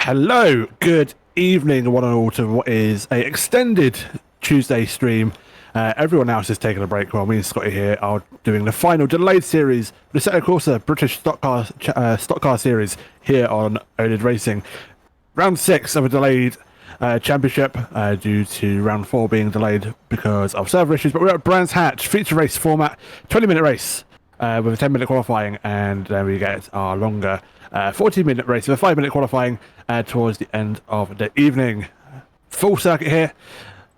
Hello, good evening, one and all, to what is a extended Tuesday stream. Everyone else is taking a break while me and Scotty here are doing the final delayed series, the Assetto Corsa British Stockcar series here on oNiD Racing. Round 6 of a delayed championship due to round 4 being delayed because of server issues, but we're at Brands Hatch feature race format, 20-minute race with a 10-minute qualifying, and then we get our longer 40-minute race with a 5-minute qualifying towards the end of the evening. Full circuit here,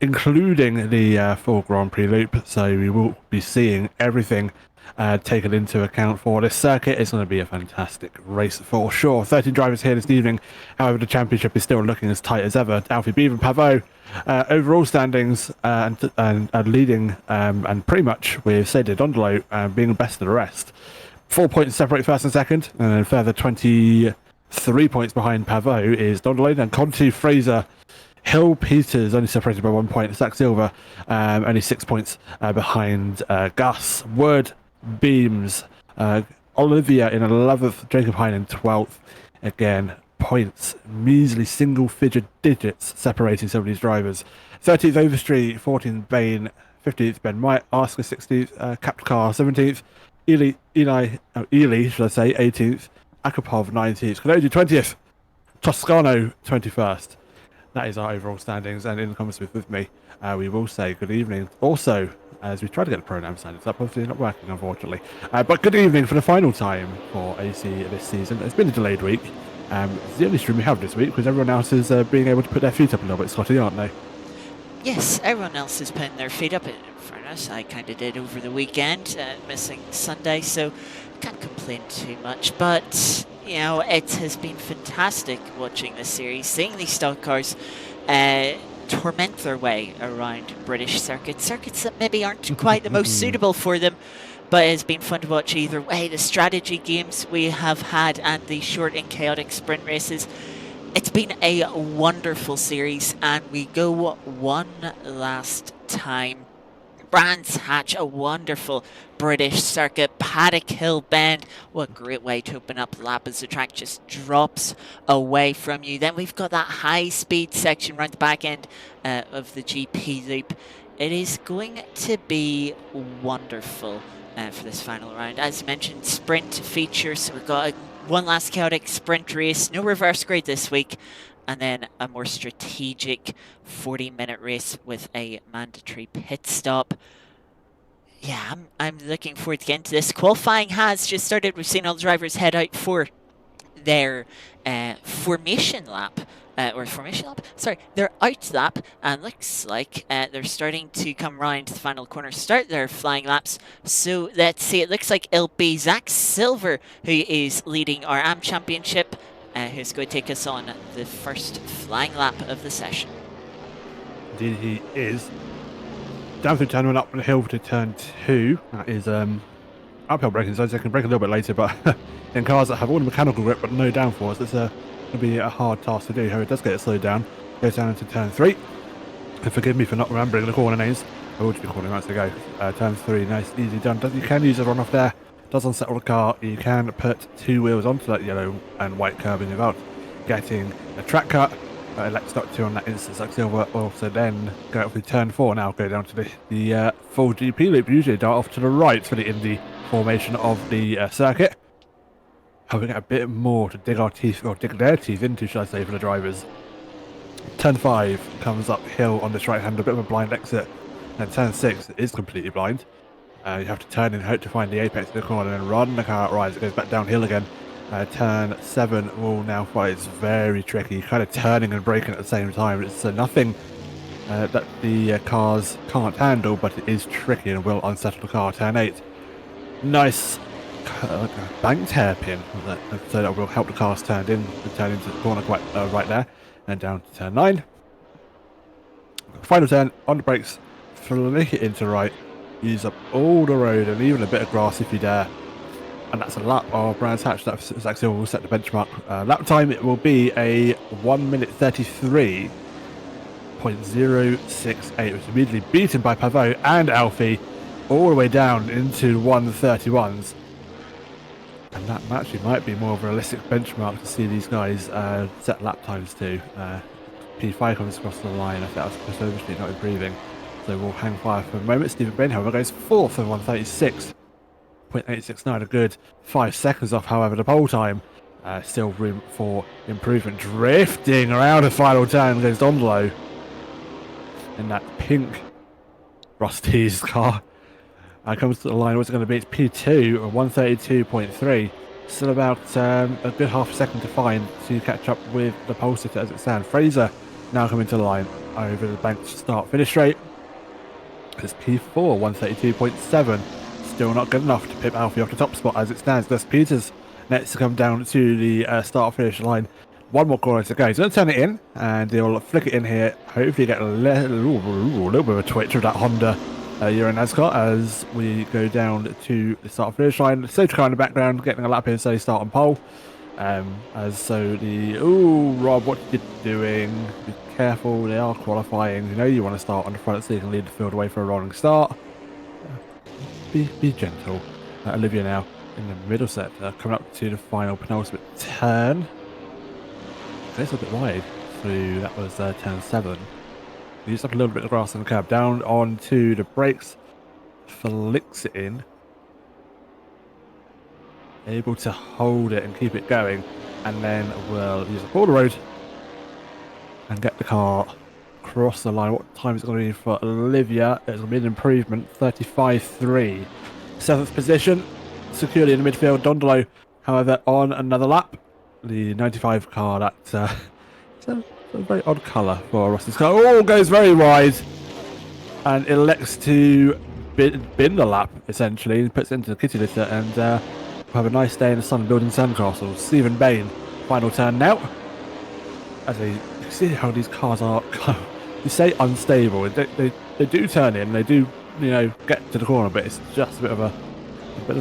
including the full Grand Prix loop, so we will be seeing everything taken into account for this circuit. It's going to be a fantastic race for sure. 13 drivers here this evening. However, the championship is still looking as tight as ever. Alfie Beaver and Pavot overall standings and leading, and pretty much with Cedric Dondolo being best of the rest. 4 points separate first and second, and then further 23 points behind Pavot is Dondolo, and Conti, Fraser, Hill, Peters only separated by 1 point. Zach Silver only 6 points behind Gus. Wood, Beams, Olivia in 11th, Jacob Hine in 12th. Again, points, measly single-figure digits separating some of these drivers. 13th Overstreet, 14th Bain, 15th Ben White, Asker 16th, Capcar 17th, Ely, should I say, 18th, Akapov 19th, Kanoji 20th, Toscano 21st. That is our overall standings, and in the comments with me, we will say good evening. Also, as we try to get the program standards up, obviously not working, unfortunately. But good evening for the final time for AC this season. It's been a delayed week. It's the only stream we have this week because everyone else is being able to put their feet up a little bit, Scotty, aren't they? Yes, everyone else is putting their feet up in front of us. I kind of did over the weekend, missing Sunday, so can't complain too much. But, you know, it has been fantastic watching this series, seeing these stock cars torment their way around British circuits that maybe aren't quite the most suitable for them, but it's been fun to watch either way. The strategy games we have had and the short and chaotic sprint races. It's been a wonderful series, and we go one last time. Brands Hatch, a wonderful British circuit. Paddock Hill Bend, what a great way to open up the lap as the track just drops away from you. Then we've got that high-speed section right at the back end of the GP loop. It is going to be wonderful for this final round. As mentioned, sprint features. So we've got one last chaotic sprint race, no reverse grade this week, and then a more strategic 40-minute race with a mandatory pit stop. Yeah, I'm looking forward to getting to this. Qualifying has just started. We've seen all the drivers head out for their formation lap or formation lap. Sorry, they're out lap, and looks like they're starting to come round to the final corner, start their flying laps. So let's see, it looks like it'll be Zach Silver who is leading our AM Championship, who's going to take us on the first flying lap of the session. Indeed, he is. Down through turn 1 up the hill to turn 2. That is uphill braking, so they can brake a little bit later, but in cars that have all the mechanical grip but no downforce, it's going to be a hard task to do. However, it does get it slowed down. Goes down into turn 3. And forgive me for not remembering the corner names. I will be calling them as they go. Turn 3, nice, easy done. You can use a run off there. Does unsettle the car. You can put 2 wheels onto that yellow and white curbing without getting a track cut. Elects not to on that instance, like Silver. Also then go up with turn 4 now, go down to the full GP loop, usually dart off to the right for the Indy formation of the circuit. However, we get a bit more to dig our teeth, or dig their teeth into, should I say, for the drivers. Turn 5 comes uphill on this right hand, a bit of a blind exit, and turn 6 is completely blind. You have to turn and hope to find the apex of the corner and run the car outright as it goes back downhill again. Turn 7 will now find it's very tricky, kind of turning and braking at the same time. It's nothing that the cars can't handle, but it is tricky and will unsettle the car. Turn 8, nice banked hairpin, so that will help the cars turn into the corner quite right there, and down to turn 9. Final turn on the brakes, flick it into right, use up all the road and even a bit of grass if you dare. And that's a lap of Brands Hatch. That's actually will set the benchmark. Lap time, it will be a 1 minute 33.068, which is immediately beaten by Pavot and Alfie, all the way down into 131s. And that actually might be more of a realistic benchmark to see these guys set lap times to. P5 comes across the line. I think that's because obviously not improving. So we'll hang fire for a moment. Stephen Bain, however, goes 4th of 136.869, a good 5 seconds off, however, the pole time. Still room for improvement. Drifting around the final turn goes Dondolo in that pink Rusty's car. Comes to the line, what's it going to be? It's P2 or 132.3. Still about a good half a second to find to catch up with the pole sitter as it stands. Fraser now coming to the line over the bank start finish rate. It's P4, 132.7. Still not good enough to pip Alfie off the top spot as it stands. Gus Peters next to come down to the start finish line. One more corner to go. He's going to turn it in and he'll flick it in here. Hopefully get a little bit of a twitch of that Honda Euro NASCAR as we go down to the start finish line. Safety car in the background getting a lap in, so start on pole. As so the Rob, what are you doing? Be careful, they are qualifying. You know you want to start on the front so you can lead the field away for a rolling start. Be gentle. Olivia now in the middle sector, coming up to the final penultimate turn. It's a bit wide through, that was turn 7. Use up a little bit of grass on the curb, down onto the brakes, flicks it in. Able to hold it and keep it going, and then we'll use up all the road and get the car across the line. What time is it going to be for Olivia? It's going to be an improvement, 35.3. 7th position, securely in the midfield. Dondolo, however, on another lap. The 95 car, that's it's a very odd colour for Ross's car. Oh, goes very wide and elects to bin the lap, essentially. He puts it into the kitty litter and we'll have a nice day in the sun building sandcastles. Stephen Bain, final turn now. As you see how these cars are, you say unstable. They do turn in, they do, you know, get to the corner, but it's just a bit of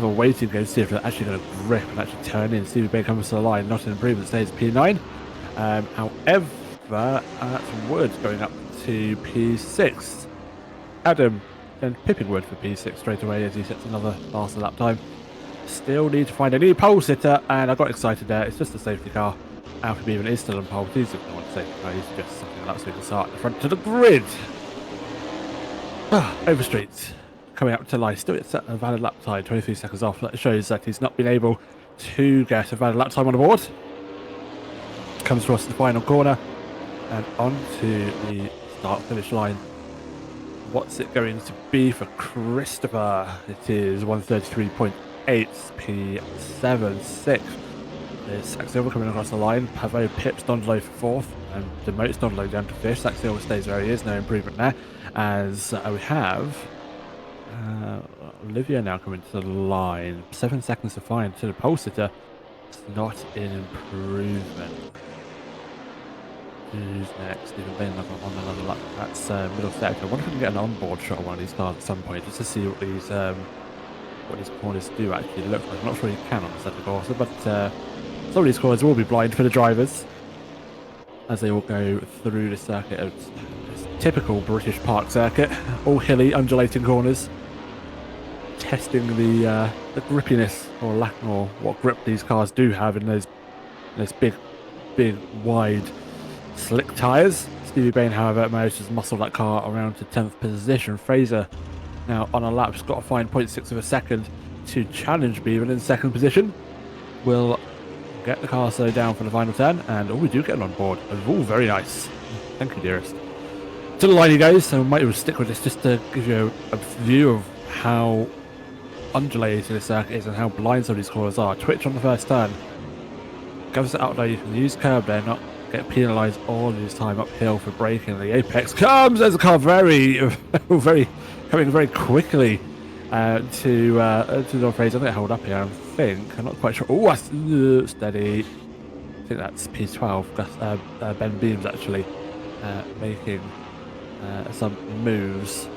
a waiting game to see if they're actually going to grip and actually turn in. Stevie Bain comes to the line, not an improvement, stays at P9. However, that's Wood going up to P6. Adam and pipping Wood for P6 straight away as he sets another faster lap time. Still need to find a new pole sitter, and I got excited there. It's just a safety car. Alfie Beavan is still on pole. He's not a safety car, he's just something else we can start at the front to the grid. Over streets. Coming up to line, still it's a valid lap time, 23 seconds off. That shows that he's not been able to get a valid lap time on the board. Comes across the final corner and onto the start finish line. What's it going to be for Christopher? It is 133.8 P76. There's Zach Silver coming across the line. Pavo pips Dondolo for 4th and demotes Dondolo down to 5th. Zach Silver stays where he is, no improvement there. As we have Olivia now coming to the line. 7 seconds to find to the pole sitter. It's not an improvement. Who's next? Stephen Bain on another lap. That's middle sector. I wonder if we can get an onboard shot of one of these cars at some point just to see what these corners do actually look like. I'm not sure you can on the set of course, but some of these corners will be blind for the drivers as they all go through the circuit. It's typical British park circuit, all hilly, undulating corners, testing the grippiness or lack or what grip these cars do have in those big, wide, slick tyres. Stevie Bain, however, managed to muscle that car around to 10th position. Fraser now on a lap, has got to find 0.6 of a second to challenge Beavan in 2nd position. Will get the car slowed down for the final turn, and we do get on board. Oh, very nice. Thank you, dearest. To the line he goes, so we might even stick with this just to give you a view of how undulated the circuit is and how blind some of these corners are. Twitch on the first turn. Goes out there, you can use curb there, not get penalised all this time uphill for braking. The apex comes, there's a car coming very quickly to North Fraser. I think I hold up here, I think. I'm not quite sure. Oh, that's steady. I think that's P12, Ben Beams actually making some moves.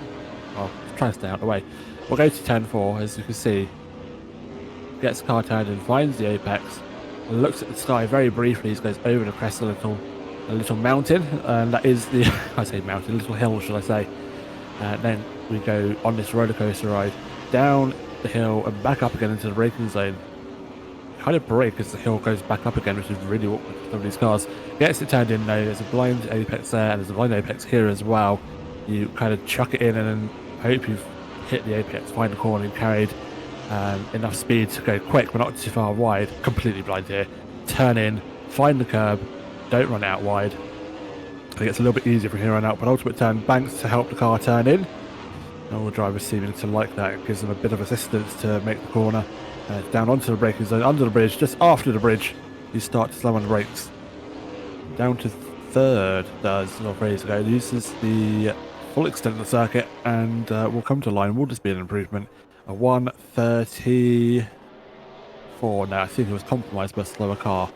Well, trying to stay out of the way. We'll go to 10-4, as you can see. Gets the car turned and finds the apex. Looks at the sky very briefly. He goes over the crest a little mountain, and that is the I say mountain, little hill, shall I say. Then we go on this roller coaster ride down the hill and back up again into the braking zone. Kind of brake as the hill goes back up again, which is really awkward for some of these cars. Gets it turned in though. There's a blind apex there, and there's a blind apex here as well. You kind of chuck it in and then hope you've hit the apex, find the corner and carried enough speed to go quick but not too far wide. Completely blind here. Turn in, find the curb, don't run out wide. It gets a little bit easier from here on out, but ultimate turn banks to help the car turn in. All the drivers seeming to like that. It gives them a bit of assistance to make the corner. Down onto the braking zone, under the bridge, just after the bridge, you start to slam on the brakes. Down to 3rd does North Fraser go. Uses the full extent of the circuit and will come to line. Will just be an improvement. A 1:34. Now I think it was compromised by a slower car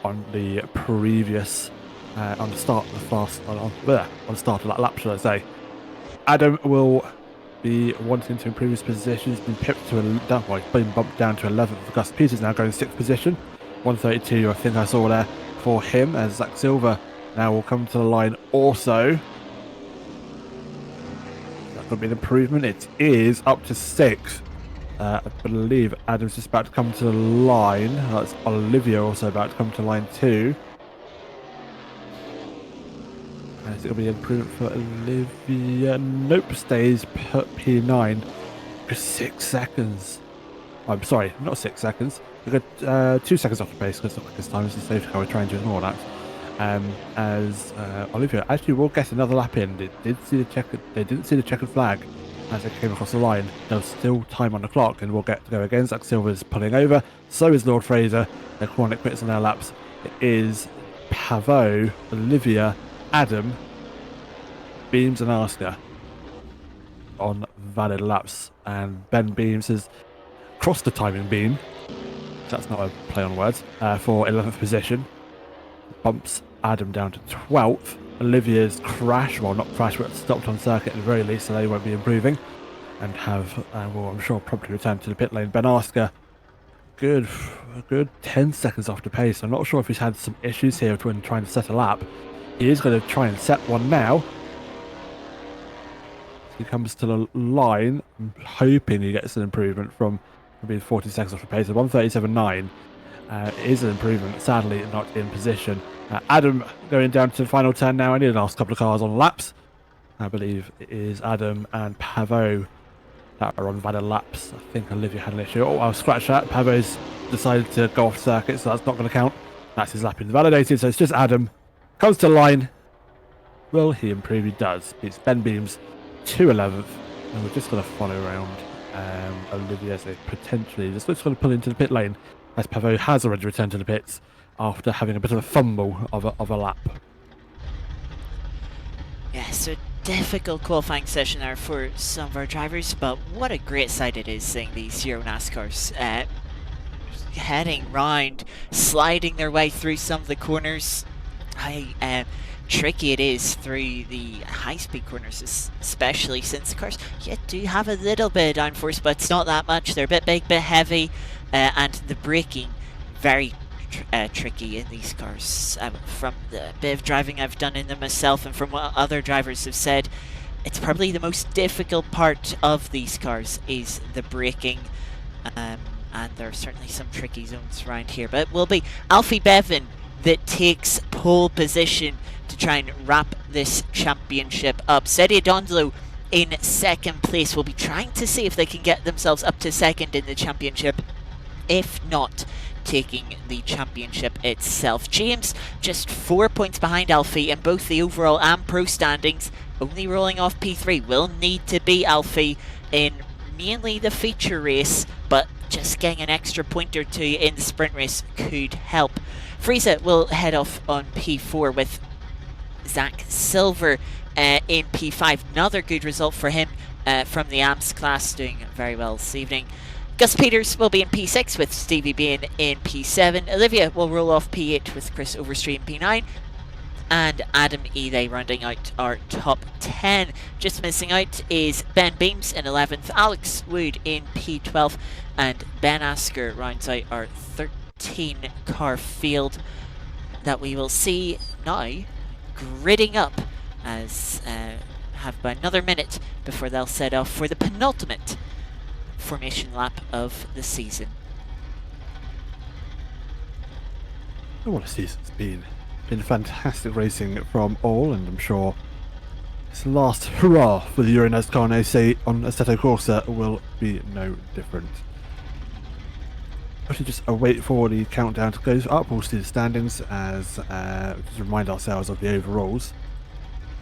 on the previous on the start of the fast on the start of that lap, should I say. Adam will be wanting to improve his position. He's been pipped to been bumped down to 11th. Gus Peters now going 6th position. 1:32 I think I saw there for him, as Zach Silver now will come to the line also. That could be an improvement. It is up to 6th. I believe Adam's just about to come to the line. That's Olivia also about to come to line too. Is it going to be an improvement for Olivia? Nope, stays P9 for 6 seconds. I'm sorry, not 6 seconds. We got 2 seconds off the pace because this time is the safety car. We're trying to ignore that. As Olivia actually will get another lap in. They didn't see the checkered flag as they came across the line. There's still time on the clock, and we'll get to go again. Zach Silver's pulling over. So is Lord Fraser. They're calling it quits on their laps. It is Pavo, Olivia, Adam, Beams and Asker on valid laps, and Ben Beams has crossed the timing beam. That's not a play on words. For 11th position, bumps Adam down to 12th. Olivia's crash, well not crash, but stopped on circuit at the very least, so they won't be improving, and have will I'm sure probably return to the pit lane. Ben Asker, a good 10 seconds off the pace. I'm not sure if he's had some issues here when trying to set a lap. He is going to try and set one now. He comes to the line. I'm hoping he gets an improvement from being 40 seconds off the pace. 1:37.9 is an improvement. Sadly, not in position. Adam going down to the final turn now. I need the last couple of cars on laps. I believe it is Adam and Pavo that are on valid laps. I think Olivia had an issue. Oh, I'll scratch that. Pavo's decided to go off circuit, so that's not going to count. That's his lap invalidated, so it's just Adam. Comes to the line. Will he improve? He does. Beats Ben Beams to 11th. And we're just going to follow around Olivia. So potentially, just going to pull into the pit lane. as Pavo has already returned to the pits after having a bit of a fumble of a lap. Yeah, so difficult qualifying session there for some of our drivers, but what a great sight it is seeing these Euro NASCARs heading round, sliding their way through some of the corners. How tricky it is through the high-speed corners, especially since the cars do have a little bit of downforce, but it's not that much. They're a bit big, bit heavy, and the braking very tricky in these cars. From the bit of driving I've done in them myself and from what other drivers have said, it's probably the most difficult part of these cars is the braking. And there are certainly some tricky zones around here. But it will be Alfie Bevan that takes pole position to try and wrap this championship up. Sedia Dondolo in second place will be trying to see if they can get themselves up to second in the championship. If not, taking the championship itself. James just 4 points behind Alfie in both the overall and pro standings, only rolling off P3. Will need to beat Alfie in mainly the feature race, but just getting an extra point or two in the sprint race could help. Frieza will head off on P4 with Zach Silver in P5. Another good result for him from the AMS class, doing very well this evening. Gus Peters will be in P6 with Stevie being in P7. Olivia will roll off P8 with Chris Overstreet in P9. And Adam Ely rounding out our top 10. Just missing out is Ben Beams in 11th, Alex Wood in P12, and Ben Asker rounds out our 13 car field that we will see now gridding up as have about another minute before they'll set off for the penultimate formation lap of the season. What a season's been fantastic racing from all, and I'm sure this last hurrah for the Euro NASCAR on Assetto Corsa will be no different. We should just wait for the countdown to go up. We'll see the standings as just remind ourselves of the overalls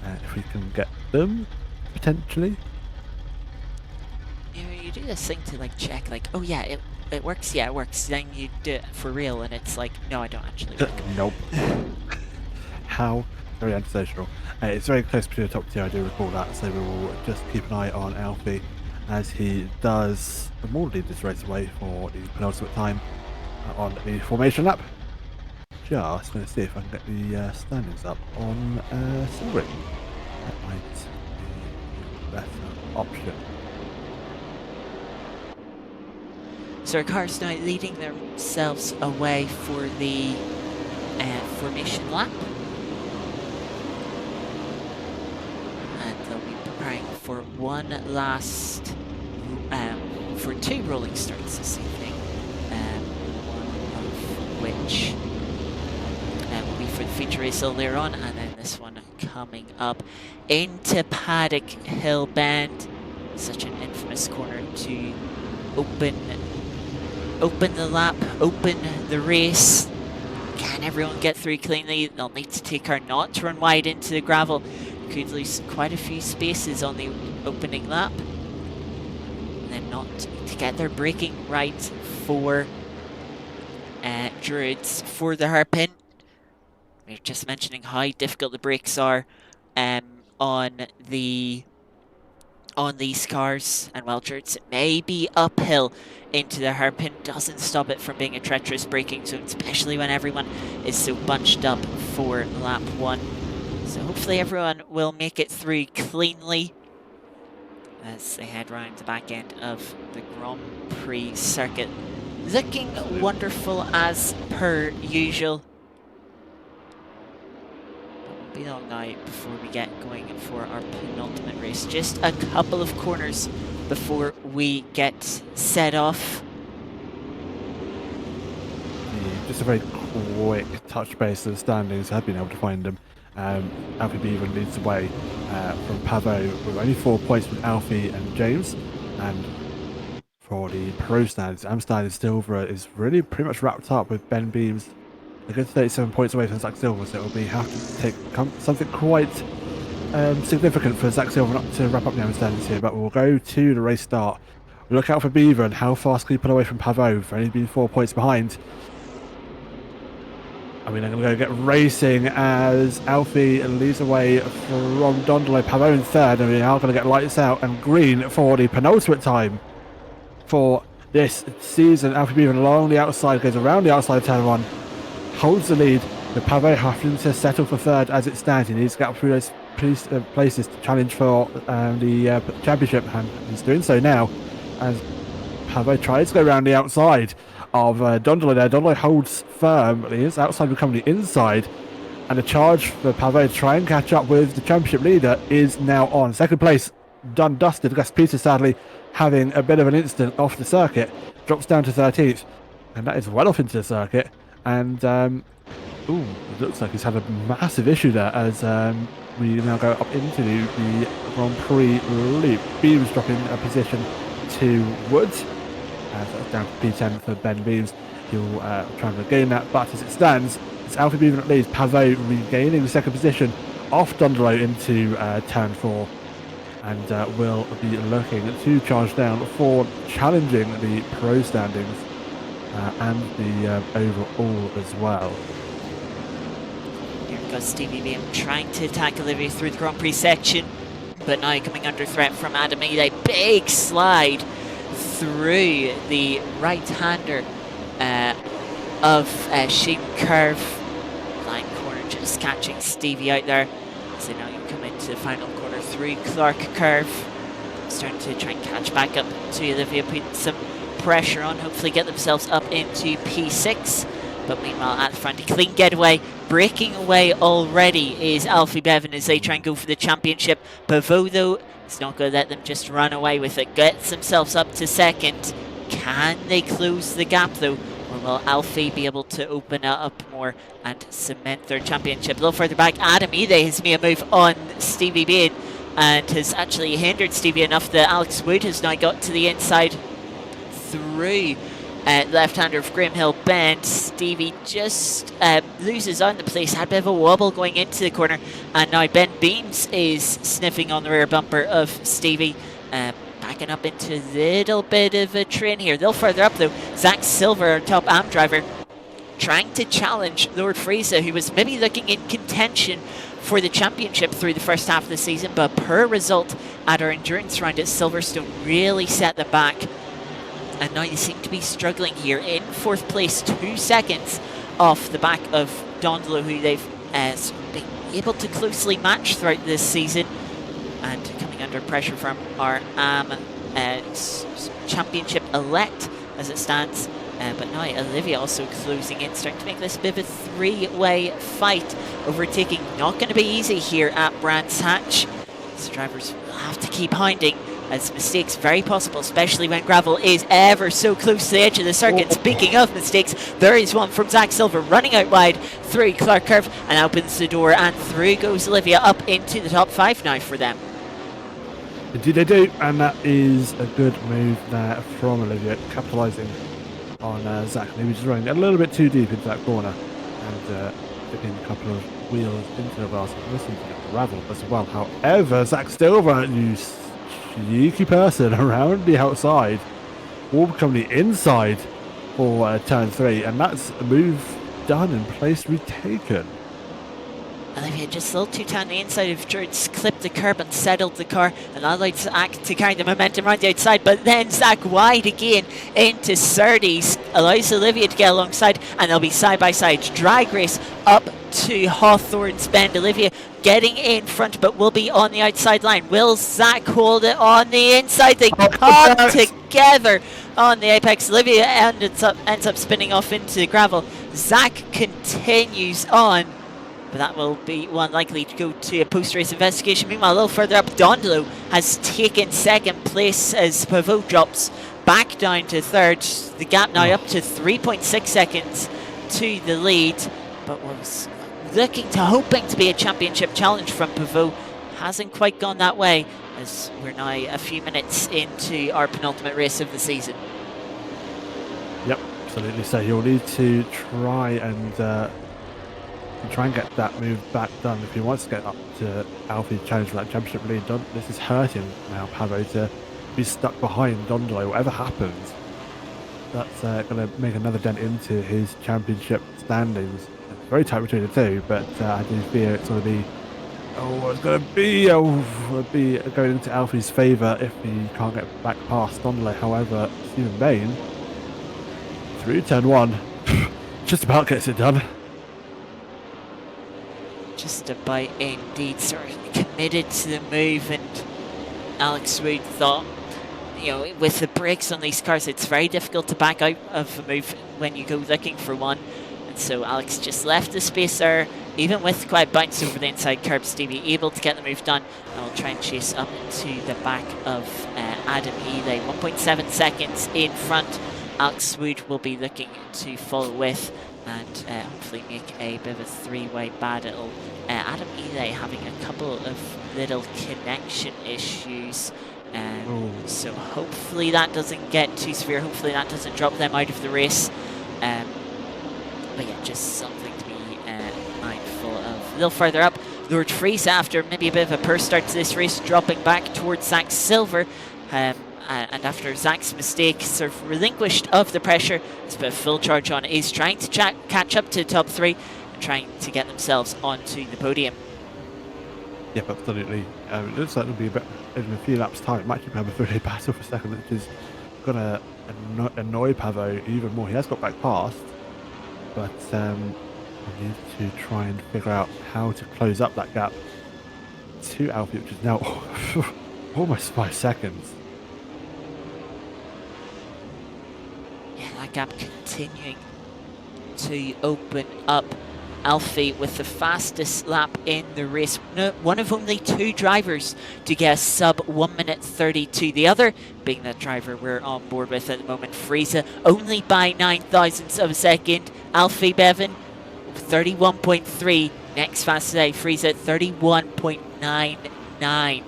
if we can get them potentially. You do this thing to like check, like, oh yeah, it works, yeah, it works. Then you do it for real, and it's like, no, I don't actually work. Nope. How very antisocial. It's very close to the top tier, I do recall that, so we will just keep an eye on Alfie as he does more lead this race away for the penultimate time on the formation lap. Just going to see if I can get the standings up on SimGrid. That might be a better option. So our cars now leading themselves away for the formation lap. And they'll be preparing for one last, for two rolling starts this evening. One of which will be for the feature race later on, and then this one coming up into Paddock Hill Bend. Such an infamous corner to open the lap, open the race. Can everyone get through cleanly? They'll need to take care not to run wide into the gravel. Could lose quite a few spaces on the opening lap. And then not to get their braking right for Druids for the hairpin. We were just mentioning how difficult the brakes are on these cars, and well, Druids may be uphill into the hairpin, doesn't stop it from being a treacherous braking zone, especially when everyone is so bunched up for lap 1. So hopefully everyone will make it through cleanly as they head round the back end of the Grand Prix circuit. Looking wonderful as per usual. Won't be long now before we get going for our penultimate race. Just a couple of corners before we get set off. Yeah, just a very quick touch base of the standings. I've been able to find them. Alfie Beavan leads the way from Pavo with only 4 points with Alfie and James, and for the pro standings, Amstein and Silver is really pretty much wrapped up with Ben Beams a good 37 points away from Zach Silver, so it will be have to take something quite significant for Zach Silver not to wrap up the standings here. But we'll go to the race start Look out for Beaver and how fast can he pull away from Pavot? For only being 4 points behind. I mean, they're going to go get racing as Alfie leads away from Dondolo. Pavot in third, and we are going to get lights out and green for the penultimate time for this season. Alfie Beaver along the outside, goes around the outside of turn one, holds the lead. The Pavot having to settle for third as it stands. He needs to get up through those places to challenge for the championship, and he's doing so now as Pavot tries to go around the outside of Dondolo there. Dondolo holds firm. He is outside becoming the inside, and the charge for Pavot to try and catch up with the championship leader is now on. Second place done dusted. Gus Peter sadly having a bit of an incident off the circuit, drops down to 13th, and that is well off into the circuit. And ooh, it looks like he's had a massive issue there as we now go up into the Grand Prix loop. Beams dropping a position to Woods. That's down to P10 for Ben Beams. He'll try and regain that, but as it stands, it's Alfie Beaver that leads. Pavot regaining the second position off Dondolo into turn 4, and will be looking to charge down for challenging the pro standings and the overall as well. Here goes Stevie Beam trying to attack Olivia through the Grand Prix section, but now coming under threat from Adam Ede. Big slide through the right-hander of Sheep Curve. Line corner just catching Stevie out there. So now you come into the final corner through Clark Curve. Starting to try and catch back up to Olivia, putting some pressure on, hopefully get themselves up into P6. But meanwhile, at the front, a clean getaway. Breaking away already is Alfie Bevan as they try and go for the championship. Pavot, though, is not going to let them just run away with it. Gets themselves up to second. Can they close the gap, though? Or will Alfie be able to open it up more and cement their championship? A little further back, Adam Ede has made a move on Stevie Bain and has actually hindered Stevie enough that Alex Wood has now got to the inside through left-hander of Graham Hill Bend. Stevie just loses on the place, had a bit of a wobble going into the corner, and now Ben Beams is sniffing on the rear bumper of Stevie, backing up into a little bit of a train here. A little further up though, Zach Silver, our top AM driver, trying to challenge Lord Fraser, who was maybe looking in contention for the championship through the first half of the season, but per result at our endurance round at Silverstone really set them back. And now they seem to be struggling here in fourth place, 2 seconds off the back of Dondolo, who they've been able to closely match throughout this season. And coming under pressure from our championship elect as it stands. But now Olivia also closing in, starting to make this a bit of a three-way fight. Overtaking not going to be easy here at Brands Hatch. So drivers will have to keep hounding, as mistakes very possible, especially when gravel is ever so close to the edge of the circuit. Speaking of mistakes, there is one from Zach Silver running out wide through Clark Curve and opens the door, and through goes Olivia up into the top 5 now for them. Indeed they do, and that is a good move there from Olivia, capitalising on Zach. Maybe just running a little bit too deep into that corner and flipping a couple of wheels into the glass and listening to the gravel as well. However, Zach Silver, you sneaky person around the outside, will become the inside for turn 3, and that's a move done and place retaken. Olivia just a little too tight on the inside of George, clipped the curb and settled the car, and allowed Zach to carry the momentum around the outside, but then Zach wide again into Surtees, allows Olivia to get alongside, and they'll be side by side. Drag race up to Hawthorne's Bend. Olivia getting in front, but will be on the outside line. Will Zach hold it on the inside? They come together on the apex. Olivia ends up spinning off into the gravel. Zach continues on, but that will be one likely to go to a post-race investigation. Meanwhile, a little further up, Dondolo has taken second place as Pavot drops back down to third. The gap now up to 3.6 seconds to the lead, but was looking to hoping to be a championship challenge from Pavot. Hasn't quite gone that way, as we're now a few minutes into our penultimate race of the season. Yep, absolutely. So you'll need to try and get that move back done if he wants to get up to Alfie's challenge for that championship lead done. This is hurting now Pavot to be stuck behind Dondolo. Whatever happens, that's going to make another dent into his championship standings. It's very tight between the two, but I do fear it's going to be. Oh, it's going to be. Oh, it'll be going into Alfie's favour if he can't get back past Dondolo. However, Stephen Bain through turn one, just about gets it done. Just about indeed, sort of committed to the move, and Alex Wood thought, you know, with the brakes on these cars, it's very difficult to back out of a move when you go looking for one. And so Alex just left the space there, even with quite bounce over the inside curbs to be able to get the move done. And we'll try and chase up into the back of Adam Ely. 1.7 seconds in front. Alex Wood will be looking to follow with and hopefully make a bit of a three-way battle. Adam Ely having a couple of little connection issues. So hopefully that doesn't get too severe. Hopefully that doesn't drop them out of the race. But yeah, just something to be mindful of. A little further up, Lord Freeze, after maybe a bit of a poor start to this race, dropping back towards Zach Silver. And after Zach's mistake, sort of relinquished of the pressure, has put a full charge on, is trying to catch up to top three and trying to get themselves onto the podium. Yep, absolutely. It looks like it'll be in a few laps' time. It might actually have a 3-day battle for a second, which is going to annoy Pavo even more. He has got back past, but we need to try and figure out how to close up that gap to Alfie, which is now almost 5 seconds. Yeah, that gap continuing to open up. Alfie with the fastest lap in the race. One of only 2 drivers to get a sub 1 minute 32. The other being that driver we're on board with at the moment, Friese, only by 9,000ths of a second. Alfie Bevan, 31.3. Next fastest today, Friese at 31.99.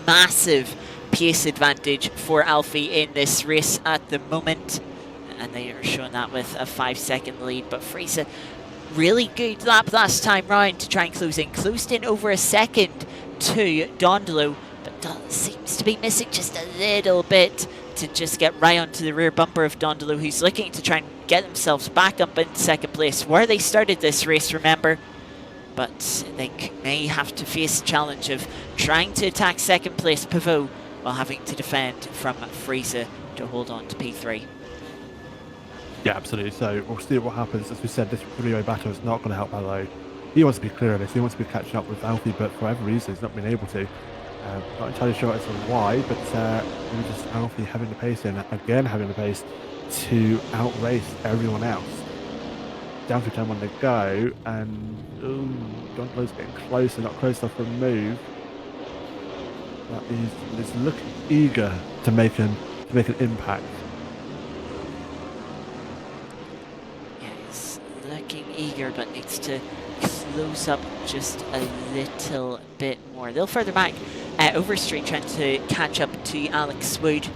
Massive pace advantage for Alfie in this race at the moment. And they are showing that with a 5-second lead. But Friese, really good lap last time round to try and close in. Closed in over a second to Dondolo, but seems to be missing just a little bit to just get right onto the rear bumper of Dondolo, who's looking to try and get themselves back up in second place, where they started this race, remember. But they may have to face the challenge of trying to attack second place Pivot while having to defend from Friese to hold on to P3. Yeah, absolutely. So we'll see what happens. As we said, this three-way battle is not going to help Pavo. He wants to be clear on this. He wants to be catching up with Alfie, but for whatever reason, he's not been able to. Not entirely sure as to why, but maybe just Alfie having the pace in, again having the pace to outrace everyone else. Down to turn 1 to go, and Dondolo's getting closer, not close enough for a move. But he's looking eager to make an impact. Looking eager, but needs to close up just a little bit more. A little further back, Overstreet trying to catch up to Alex Wood.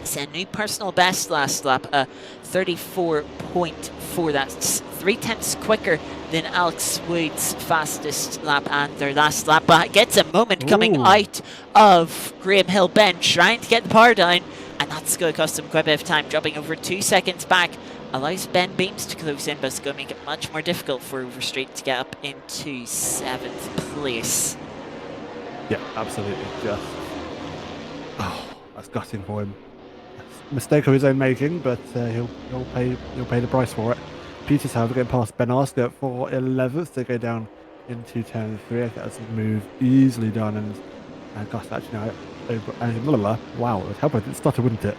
It's a new personal best last lap, 34.4. That's 0.3 quicker than Alex Wood's fastest lap and their last lap. But gets a moment coming out of Graham Hill Bend, trying to get the power down, and that's going to cost them quite a bit of time, dropping over 2 seconds back. Allows Ben Beams to close in, but it's going to make it much more difficult for Overstreet to get up into 7th place. Yeah, absolutely. Just that's gutting for him. That's a mistake of his own making, but he'll pay the price for it. Peters, however, getting past Ben Asker for 11th. They go down into turn 3. I think that's a move easily done, and Gus actually now over. Wow, it would help if it started, wouldn't it?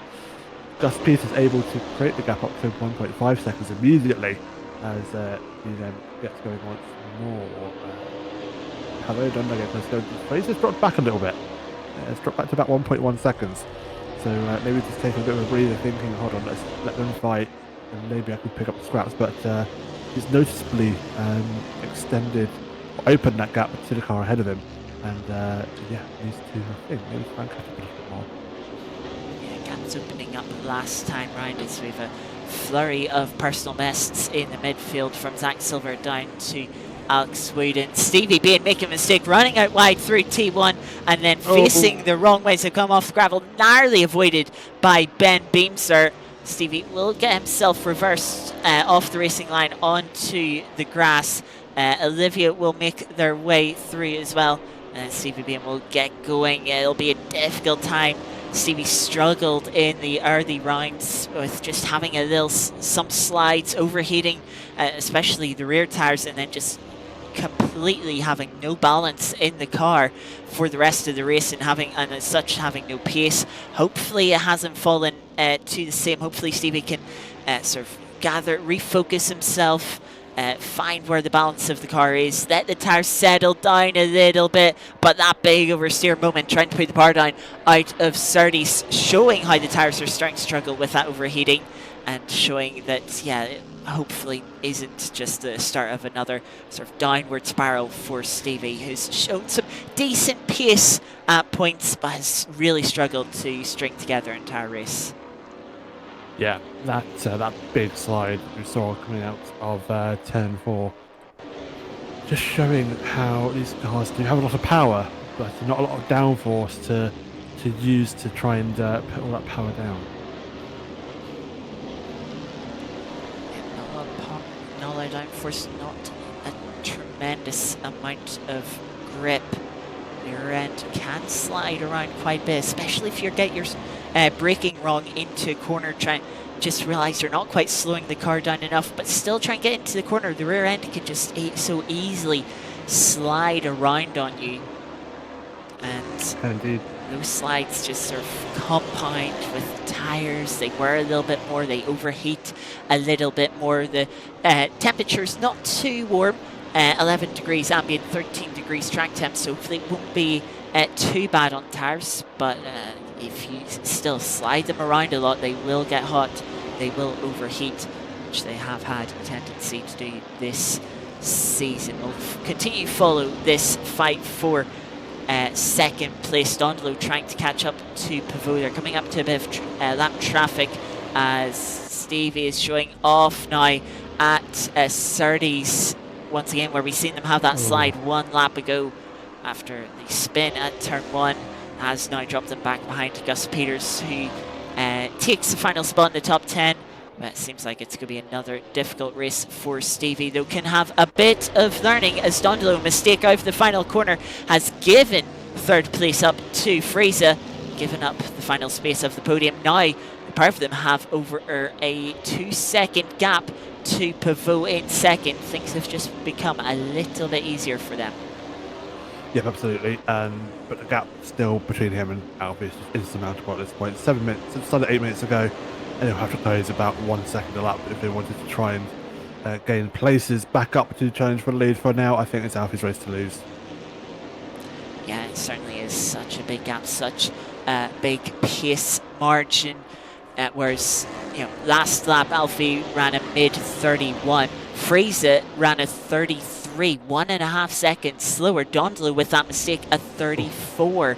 Gus Peters able to create the gap up to 1.5 seconds immediately as he then gets going once more. Hello, Dundee gets going. He's just dropped back a little bit. It's dropped back to about 1.1 seconds. So maybe just take a bit of a breather, thinking, hold on, let's let them fight, and maybe I could pick up the scraps. But he's noticeably extended, or opened that gap to the car ahead of him, and yeah, needs to, I think, maybe try and catch up a little bit more. Gap's opening up last time round as we have a flurry of personal bests in the midfield from Zach Silver down to Alex Wooden. Stevie being making a mistake, running out wide through T1 and then facing the wrong way, so come off the gravel, narrowly avoided by Ben Beamser. Stevie will get himself reversed off the racing line onto the grass. Olivia will make their way through as well. Stevie Beam will get going. It'll be a difficult time. Stevie struggled in the early rounds with just having some slides, overheating, especially the rear tires, and then just completely having no balance in the car for the rest of the race, and as such having no pace. Hopefully it hasn't fallen to the same. Hopefully Stevie can sort of refocus himself, find where the balance of the car is, let the tires settle down a little bit, but that big oversteer moment trying to put the bar down out of Surtees, showing how the tires are starting to struggle with that overheating, and showing that, yeah, it hopefully isn't just the start of another sort of downward spiral for Stevie, who's shown some decent pace at points, but has really struggled to string together an entire race. Yeah, that big slide we saw coming out of turn 4, just showing how these cars do have a lot of power, but not a lot of downforce to use to try and put all that power down. Not a lot of downforce, not a tremendous amount of grip. Your end can slide around quite a bit, especially if you get your braking wrong into a corner. Just realize you're not quite slowing the car down enough, but still try and get into the corner. The rear end can just so easily slide around on you, and Indeed, those slides just sort of compound with tires. They wear a little bit more, they overheat a little bit more. The temperature's not too warm, 11 degrees ambient, 13 degrees track temp, so hopefully it won't be too bad on tires, but if you still slide them around a lot, they will get hot, they will overheat, which they have had a tendency to do this season. We'll continue to follow this fight for second place. Dondolo trying to catch up to Pavot. They're coming up to a bit of lap traffic as Stevie is showing off now at Surtees once again, where we've seen them have that slide one lap ago after the spin at turn 1. Has now dropped them back behind Gus Peters, who takes the final spot in the top 10. But it seems like it's going to be another difficult race for Stevie, though can have a bit of learning, as Dondolo, mistake out of the final corner, has given third place up to Fraser, given up the final space of the podium. Now, the pair of them have over a 2-second gap to Pavot in second. Things have just become a little bit easier for them. Yep, absolutely. But the gap still between him and Alfie is insurmountable at this point. 7 minutes, it started 8 minutes ago, and they'll have to close about 1 second a lap if they wanted to try and gain places back up to challenge for the lead. For now, I think it's Alfie's race to lose. Yeah, it certainly is such a big gap, such a big pace margin. Whereas, last lap Alfie ran a mid-31, Fraser ran a 33, 1.5 seconds slower. Dondolo with that mistake a 34.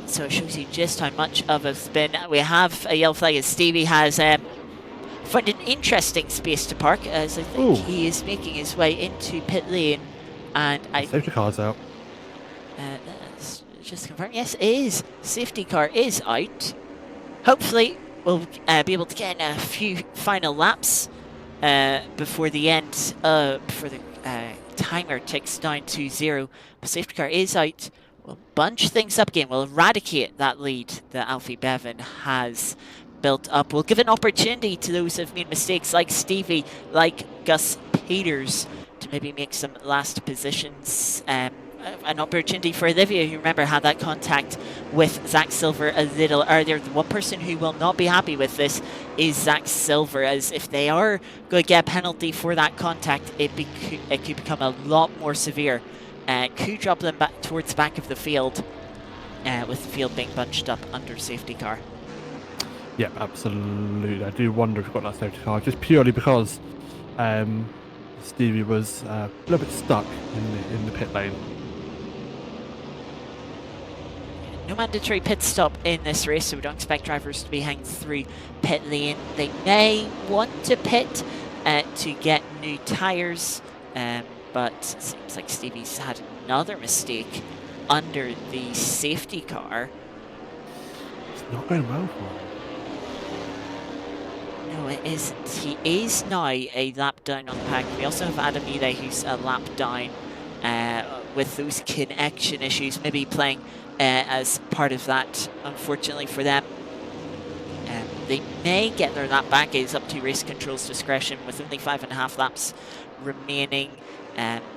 So it shows you just how much of a spin. We have a yellow flag as Stevie has found an interesting space to park, as I think he is making his way into pit lane. And Safety car's out. Let's just confirm. Yes, it is. Safety car is out. Hopefully we'll be able to get in a few final laps before the end, before the timer ticks down to 0. But safety car is out. We'll bunch things up again. We'll eradicate that lead that Alfie Bevan has built up. We'll give an opportunity to those who've made mistakes, like Stevie, like Gus Peters, to maybe make some last positions. An opportunity for Olivia, who, remember, had that contact with Zach Silver a little earlier. The one person who will not be happy with this is Zach Silver, as if they are going to get a penalty for that contact, it could become a lot more severe. Could drop them back towards the back of the field, with the field being bunched up under safety car. Yeah, absolutely. I do wonder if we've got that safety car, just purely because Stevie was a little bit stuck in the pit lane. No mandatory pit stop in this race, so we don't expect drivers to be hanging through pit lane. They may want to pit to get new tyres, but but it seems like Stevie's had another mistake under the safety car. It's not going well for him. No, it isn't. He is now a lap down on the pack. We also have oNiD, who's a lap down with those connection issues, maybe playing as part of that, unfortunately for them. They may get their lap back. It is up to race control's discretion with only 5.5 laps remaining.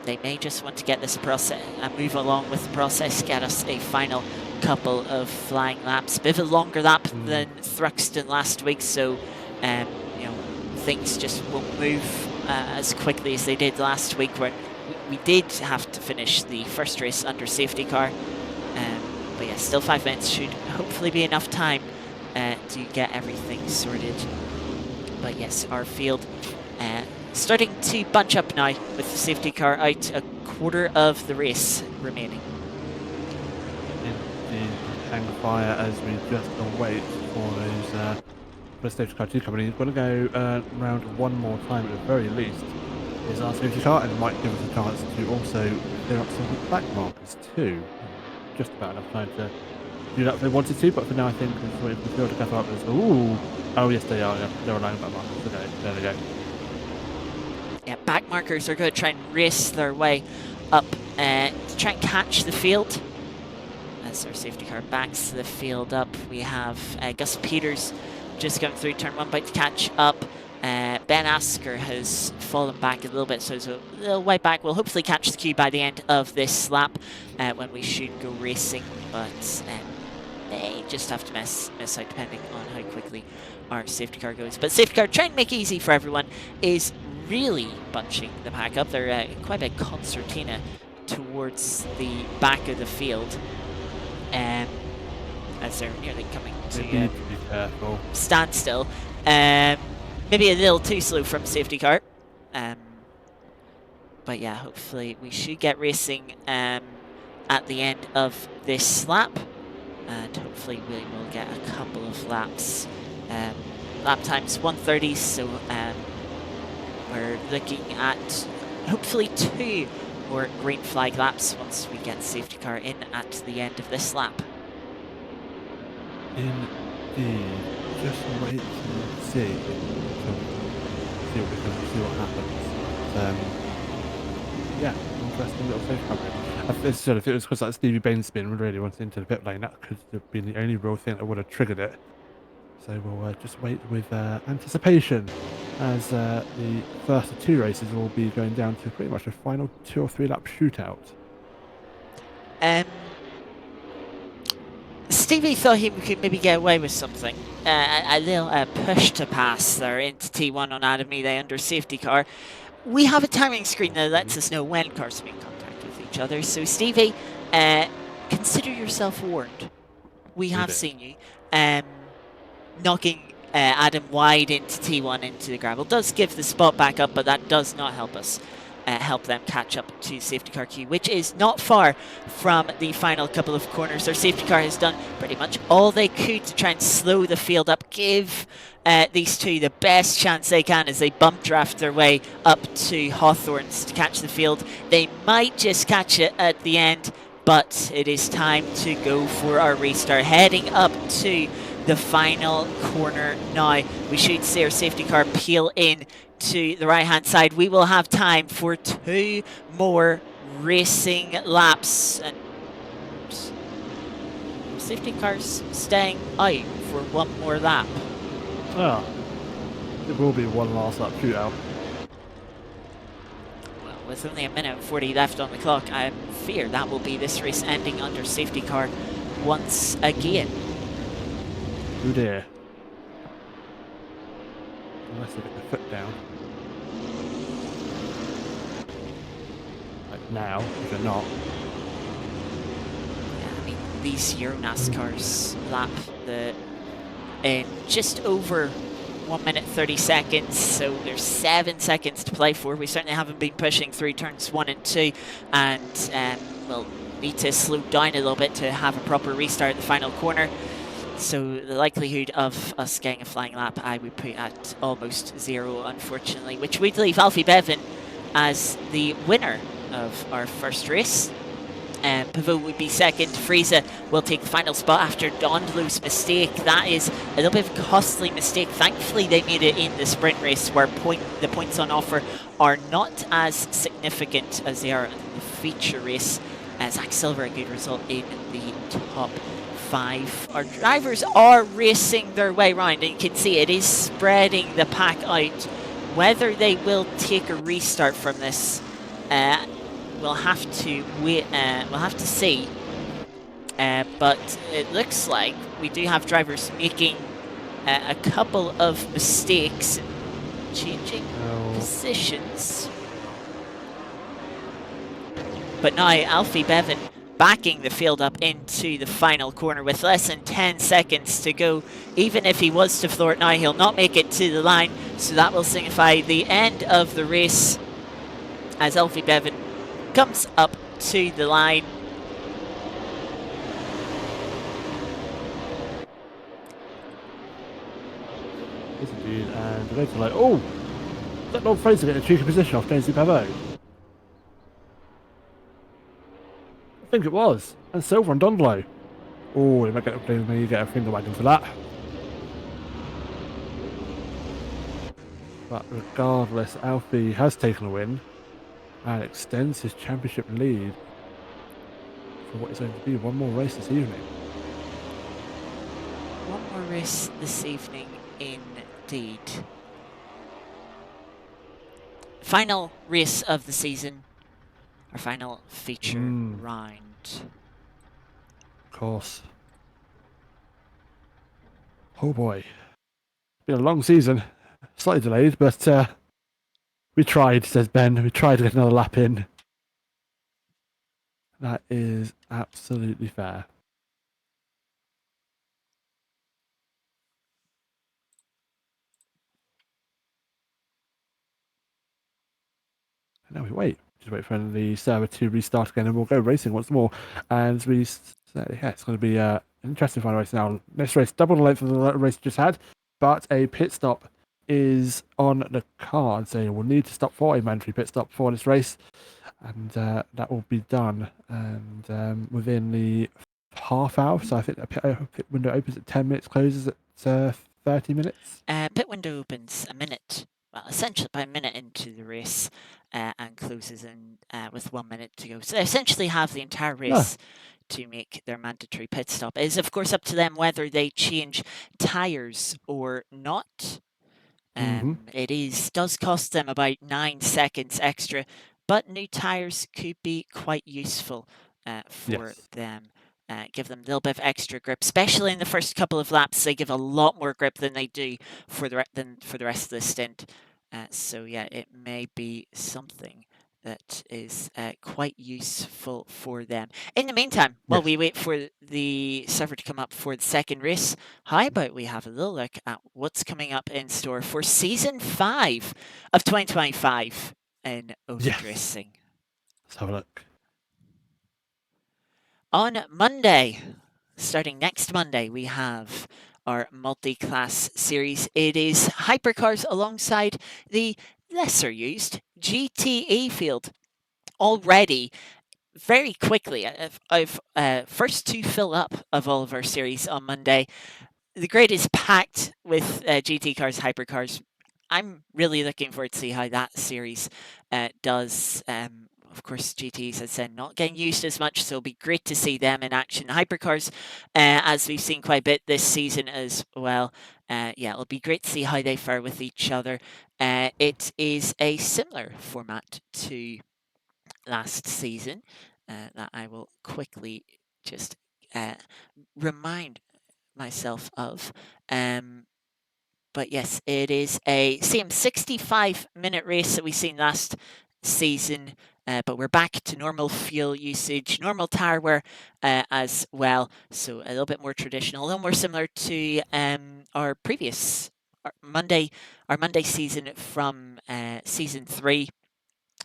They may just want to get this process and move along with the process, get us a final couple of flying laps. A bit of a longer lap than Thruxton last week, so you know, things just won't move as quickly as they did last week, where we did have to finish the first race under safety car. But yeah, still 5 minutes should hopefully be enough time to get everything sorted. But yes, our field starting to bunch up now with the safety car out, a quarter of the race remaining. Indeed, hang fire as we just await for those for safety car 2 coming in. He's going to go round one more time at the very least. Is our safety car, and it might give us a chance to also clear up some back markers too. Just about enough time to do that if they wanted to, but for now I think we're waiting for the field to catch up. Ooh! Oh yes, they are. Yeah. They're relying on back markers. Okay, there they go. Yeah, back markers are going to try and race their way up to try and catch the field. As our safety car backs the field up, we have Gus Peters just going through turn 1, about to catch up. Ben Asker has fallen back a little bit, so he's a little way back. We'll hopefully catch the queue by the end of this lap when we should go racing, but may just have to miss out depending on how quickly our safety car goes. But safety car, trying to make it easy for everyone, is really bunching the pack up. They're quite a concertina towards the back of the field, as they're nearly coming to be careful. standstill. Maybe a little too slow from safety car. But yeah, hopefully we should get racing at the end of this lap. And hopefully we will get a couple of laps. Lap time's 1:30, so we're looking at hopefully 2 more green flag laps once we get safety car in at the end of this lap. Indeed. Just wait and see. See what happens. Yeah, interesting little safe coverage. If it was because that Stevie Bain spin really went into the pit lane, that could have been the only real thing that would have triggered it. So we'll just wait with anticipation, as the first of 2 races will be going down to pretty much a final 2 or 3 lap shootout. Stevie thought he could maybe get away with something. A little push to pass there into T1 on oNiD under safety car. We have a timing screen that lets us know when cars are in contact with each other. So Stevie, consider yourself warned. We have seen you. Knocking Adam wide into T1 into the gravel does give the spot back up, but that does not help us. Help them catch up to safety car queue, which is not far from the final couple of corners. Their safety car has done pretty much all they could to try and slow the field up, give these two the best chance they can as they bump draft their way up to Hawthorns to catch the field. They might just catch it at the end, but it is time to go for our restart. Heading up to the final corner now. We should see our safety car peel in to the right hand side. We will have time for 2 more racing laps, and safety cars staying out for 1 more lap. Ah, it will be 1 last lap shootout. Well, with only 1 minute and 40 left on the clock, I fear that will be this race ending under safety car once again. Oh dear. Unless they get their foot down. Like now, if they're not. Yeah, I mean, these Euro NASCARs lap in just over 1 minute 30 seconds, so there's 7 seconds to play for. We certainly haven't been pushing through turns 1 and 2, and we'll need to slow down a little bit to have a proper restart at the final corner. So the likelihood of us getting a flying lap, I would put at almost 0, unfortunately, which would leave Alfie Bevan as the winner of our first race. Pivot would be second. Frieza will take the final spot after Dondlo's mistake. That is a little bit of a costly mistake. Thankfully, they made it in the sprint race where the points on offer are not as significant as they are in the feature race. Zach Silver, a good result in the top 5. Our drivers are racing their way around, and you can see it is spreading the pack out. Whether they will take a restart from this, we'll have to wait. We'll have to see. But it looks like we do have drivers making a couple of mistakes, changing positions. But now Alfie Bevan backing the field up into the final corner with less than 10 seconds to go. Even if he was to floor it now, he'll not make it to the line. So that will signify the end of the race as Alfie Bevan comes up to the line. Yes, indeed. And the later like, oh, is that Lord Fraser getting a cheeky position off Daisy Pavot? I think it was. And Silver and Dondlo. Oh, they might get a finger wagging for that. But regardless, Alfie has taken a win and extends his championship lead for what is going to be one more race this evening. One more race this evening, indeed. Final race of the season. Our final feature round. Of course. Oh boy. Been a long season. Slightly delayed, but we tried, says Ben. We tried to get another lap in. That is absolutely fair. And now we wait. Just wait for the server to restart again and we'll go racing once more. And yeah, it's going to be an interesting final race now. Next race, double the length of the race we just had, but a pit stop is on the card. So we'll need to stop for a mandatory pit stop for this race. And that will be done. And within the half hour, so I think the pit window opens at 10 minutes, closes at 30 minutes. Pit window opens a minute, well, essentially by a minute into the race, and closes in with 1 minute to go. So they essentially have the entire race to make their mandatory pit stop. It is, of course, up to them whether they change tyres or not. It does cost them about 9 seconds extra, but new tyres could be quite useful for them. Give them a little bit of extra grip, especially in the first couple of laps. They give a lot more grip than they do for the rest of the stint. So yeah, it may be something that is quite useful for them. In the meantime, while we wait for the server to come up for the second race, how about we have a little look at what's coming up in store for Season 5 of 2025 in oNiD Racing. Let's have a look. On Monday, starting next Monday, we have our multi-class series. It is hypercars alongside the lesser used GTE field. Already, very quickly, I've first to fill up of all of our series on Monday. The grid is packed with GT cars, hypercars. I'm really looking forward to see how that series does. Of course, GTs, as I said, not getting used as much, so it'll be great to see them in action. Hypercars, as we've seen quite a bit this season as well. Yeah, it'll be great to see how they fare with each other. It is a similar format to last season that I will quickly just remind myself of. But yes, it is a same 65-minute race that we've seen last season, but we're back to normal fuel usage, normal tire wear as well. So a little bit more traditional, a little more similar to our previous Monday season from season 3.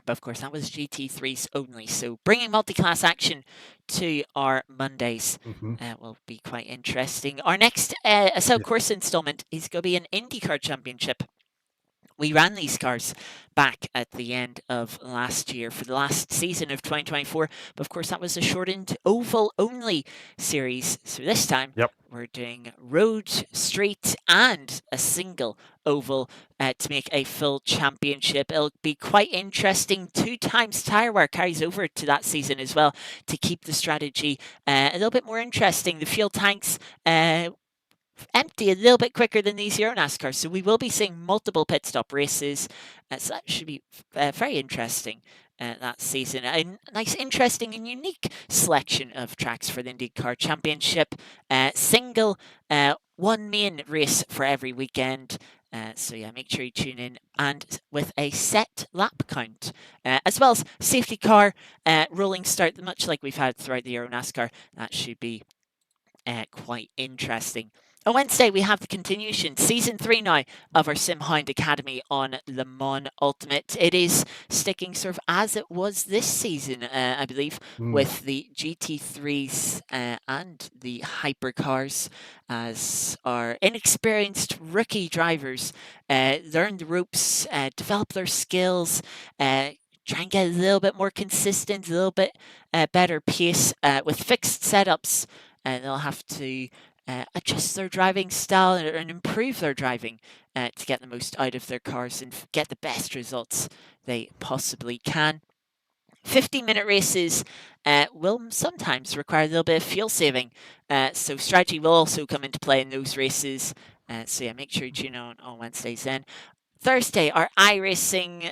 But of course, that was GT3s only. So bringing multi-class action to our Mondays will be quite interesting. Our next South Course installment is going to be an IndyCar Championship We ran these cars back at the end of last year for the last season of 2024, but of course that was a shortened oval only series. So this time Yep. we're doing road, street, and a single oval to make a full championship. It'll be quite interesting. 2 times tyre wear carries over to that season as well to keep the strategy a little bit more interesting. The fuel tanks empty a little bit quicker than these Euro NASCARs. So we will be seeing multiple pit stop races. So that should be very interesting that season. A nice, interesting, and unique selection of tracks for the IndyCar Championship. Single, one main race for every weekend. So yeah, make sure you tune in, and with a set lap count, as well as safety car rolling start, much like we've had throughout the Euro NASCAR. That should be quite interesting. On Wednesday, we have the continuation, Season 3 now, of our Hound Academy on Le Mans Ultimate. It is sticking sort of as it was this season, I believe, with the GT3s and the hypercars, as our inexperienced rookie drivers learn the ropes, develop their skills, try and get a little bit more consistent, a little bit better pace with fixed setups. They'll have to adjust their driving style and improve their driving to get the most out of their cars and get the best results they possibly can. 50-minute races will sometimes require a little bit of fuel saving, so strategy will also come into play in those races. So yeah, make sure you tune on Wednesdays then. Thursday, our iRacing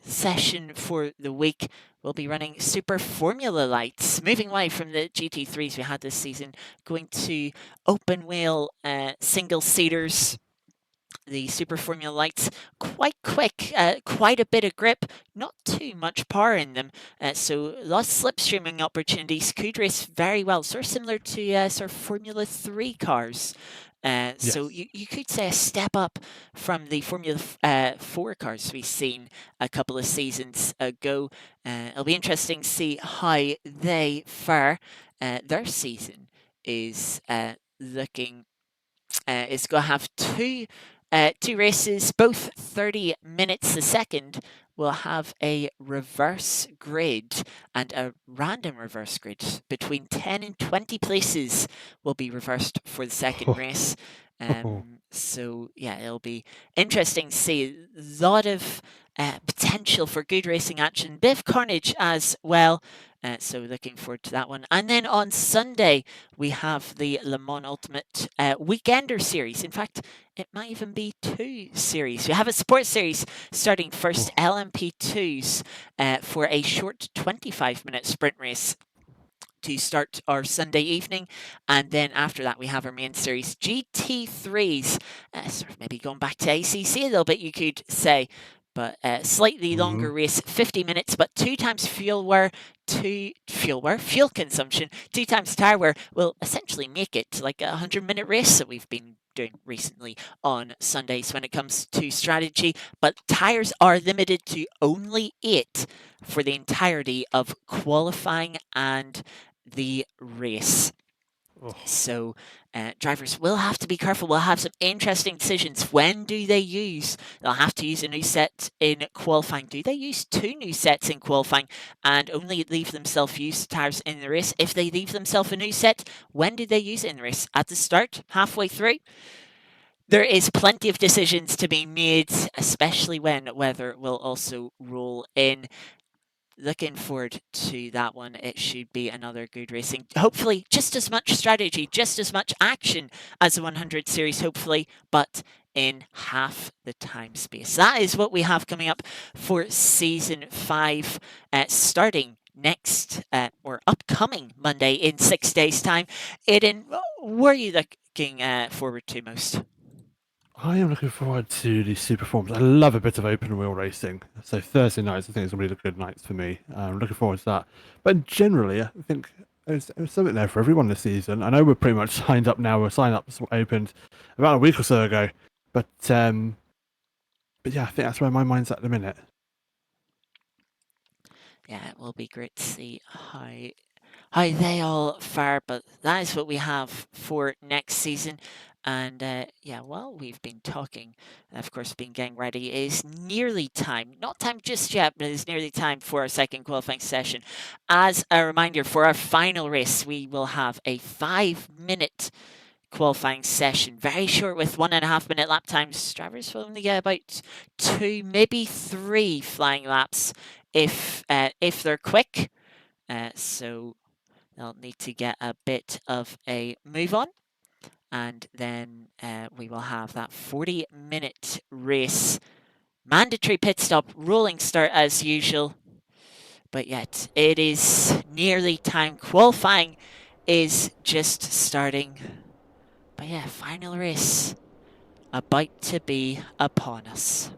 session for the week. We'll be running Super Formula Lights, moving away from the GT3s we had this season, going to open wheel single seaters. The Super Formula Lights, quite quick, quite a bit of grip, not too much power in them, so lots of slipstreaming opportunities, could race very well, sort of similar to sort of Formula 3 cars. So you could say a step up from the Formula 4 cars we've seen a couple of seasons ago. It'll be interesting to see how they fare. Their season is looking. It's going to have two races, both 30 minutes a second. We'll have a reverse grid and a random reverse grid. Between 10 and 20 places will be reversed for the second race. So yeah, it'll be interesting to see. A lot of potential for good racing action. Bit of carnage as well. So looking forward to that one. And then on Sunday, we have the Le Mans Ultimate Weekender Series. In fact, it might even be 2 series. We have a sports series starting first, LMP2s, for a short 25-minute sprint race to start our Sunday evening. And then after that, we have our main series, GT3s, sort of maybe going back to ACC a little bit, you could say. But slightly longer race, 50 minutes, but 2 times fuel consumption, 2 times tyre wear will essentially make it like a 100-minute race that we've been doing recently on Sundays when it comes to strategy. But tyres are limited to only 8 for the entirety of qualifying and the race. So drivers will have to be careful. We'll have some interesting decisions. When do they use? They'll have to use a new set in qualifying. Do they use 2 new sets in qualifying and only leave themselves used tyres in the race? If they leave themselves a new set, when do they use it in the race? At the start? Halfway through? There is plenty of decisions to be made, especially when weather will also roll in. Looking forward to that one. It should be another good racing. Hopefully, just as much strategy, just as much action as the 100 series, hopefully, but in half the time space. That is what we have coming up for Season 5, starting next or upcoming Monday in 6 days' time. Aiden, what are you looking forward to most? I am looking forward to the Super Forms. I love a bit of open wheel racing. So Thursday nights, I think it's going to be the good nights for me. I'm looking forward to that. But generally, I think there's something there for everyone this season. I know we're pretty much signed up now. We're signed up opened about a week or so ago. But yeah, I think that's where my mind's at the minute. Yeah, it will be great to see how they all fare, but that is what we have for next season. And yeah, while we've been talking, and of course, been getting ready, it is nearly time. Not time just yet, but it's nearly time for our second qualifying session. As a reminder, for our final race, we will have a 5-minute qualifying session. Very short with 1.5-minute lap times. Drivers will only get about 2, maybe 3 flying laps if they're quick. So they'll need to get a bit of a move on. And then we will have that 40-minute race. Mandatory pit stop, rolling start as usual. But yet, it is nearly time. Qualifying is just starting. But yeah, final race about to be upon us.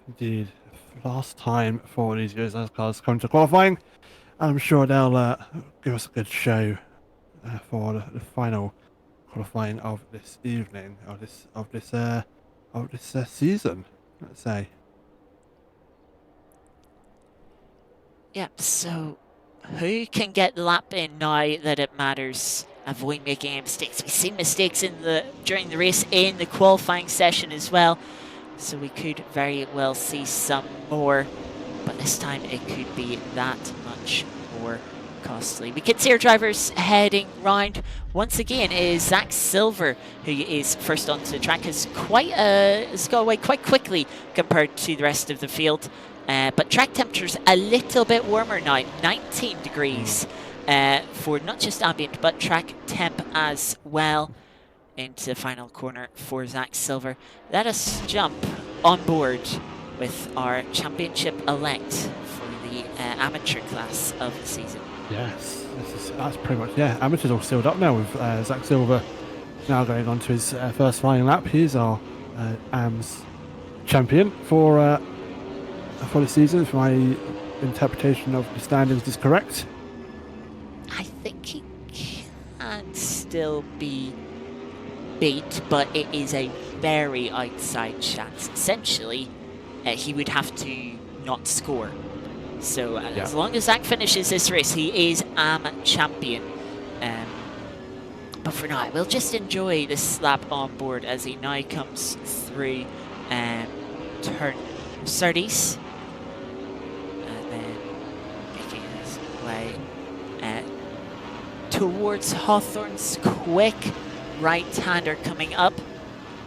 Indeed. Last time for these years as cars come to qualifying. I'm sure they'll give us a good show for the final qualifying of this evening, of this season, let's say. Yep, so who can get the lap in now that it matters? Avoid making any mistakes. We've seen mistakes during the race in the qualifying session as well, so we could very well see some more, but this time it could be that much more costly. We can see our drivers heading round. Once again, is Zach Silver, who is first onto the track, has got away quite quickly compared to the rest of the field. But track temperature's a little bit warmer now, 19 degrees for not just ambient, but track temp as well. Into the final corner for Zach Silver. Let us jump on board with our championship elect for the amateur class of the season. Yes, that's pretty much, yeah. Amateurs all sealed up now with Zach Silver now going on to his first flying lap. He's our AMS champion for the season, if my interpretation of the standings is correct. I think he can still be beat, but it is a very outside chance. Essentially, he would have to not score. So as long as Zach finishes this race, he is AM champion. But for now, we'll just enjoy this lap on board as he now comes through turn 30s. And then making his way towards Hawthorne's quick right-hander coming up,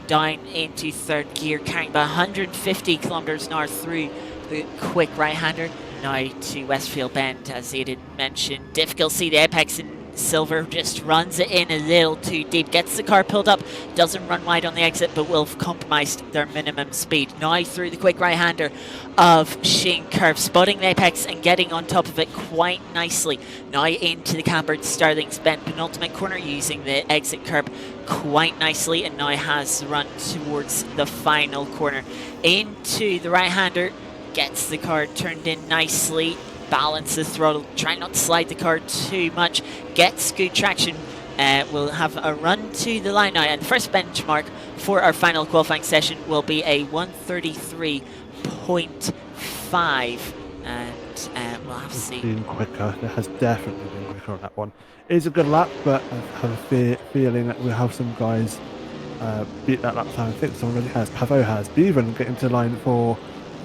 down into third gear, carrying about 150 kilometers an hour through the quick right-hander. Now to Westfield Bend, as Aidan mentioned. Difficult to see the apex, and Silver just runs it in a little too deep. Gets the car pulled up, doesn't run wide on the exit, but will have compromised their minimum speed. Now through the quick right-hander of Shane Curve, spotting the apex and getting on top of it quite nicely. Now into the cambered Starling's Bend penultimate corner, using the exit curb quite nicely, and now has run towards the final corner. Into the right-hander, gets the car turned in nicely, balance the throttle, try not to slide the car too much, gets good traction. We'll have a run to the line now, and the first benchmark for our final qualifying session will be a 133.5, and we'll have to see. Been quicker. There has definitely been quicker on that one. It is a good lap, but I have a feeling that we'll have some guys beat that lap time. I think someone already has. Pavo has. Bevan getting to line for.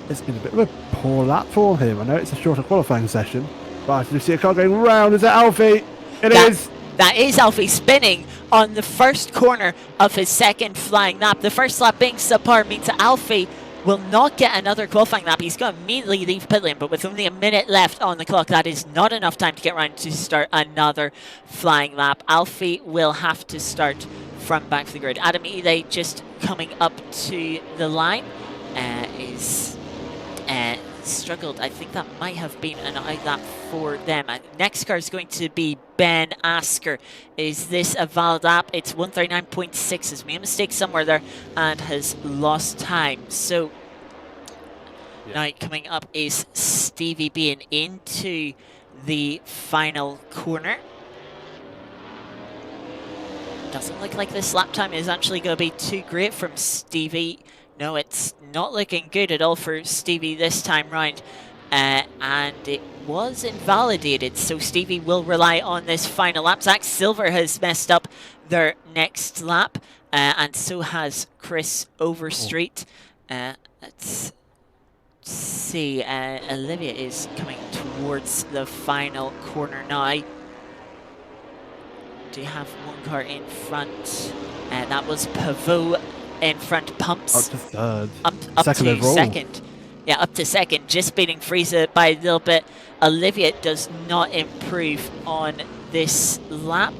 It's been a bit of a poor lap for him. I know it's a shorter qualifying session, but I do see a car going round. Is that Alfie? It is. That is Alfie spinning on the first corner of his second flying lap. The first lap being subpar means that Alfie will not get another qualifying lap. He's going to immediately leave pit lane, but with only a minute left on the clock, that is not enough time to get around to start another flying lap. Alfie will have to start from back of the grid. Adam Ely just coming up to the line is struggled. I think that might have been an out lap for them. Next car is going to be Ben Asker. Is this a valid lap? It's 139.6. Has made a mistake somewhere there and has lost time. So now coming up is Stevie being into the final corner. Doesn't look like this lap time is actually going to be too great from Stevie. No, it's not looking good at all for Stevie this time round. And it was invalidated, so Stevie will rely on this final lap. Zach Silver has messed up their next lap. and so has Chris Overstreet. Let's see, Olivia is coming towards the final corner now. Do you have one car in front? That was Pavot in front, pumps. Up to third. Up Second to overall. second. Yeah, up to second, just beating Friese by a little bit. Olivia does not improve on this lap.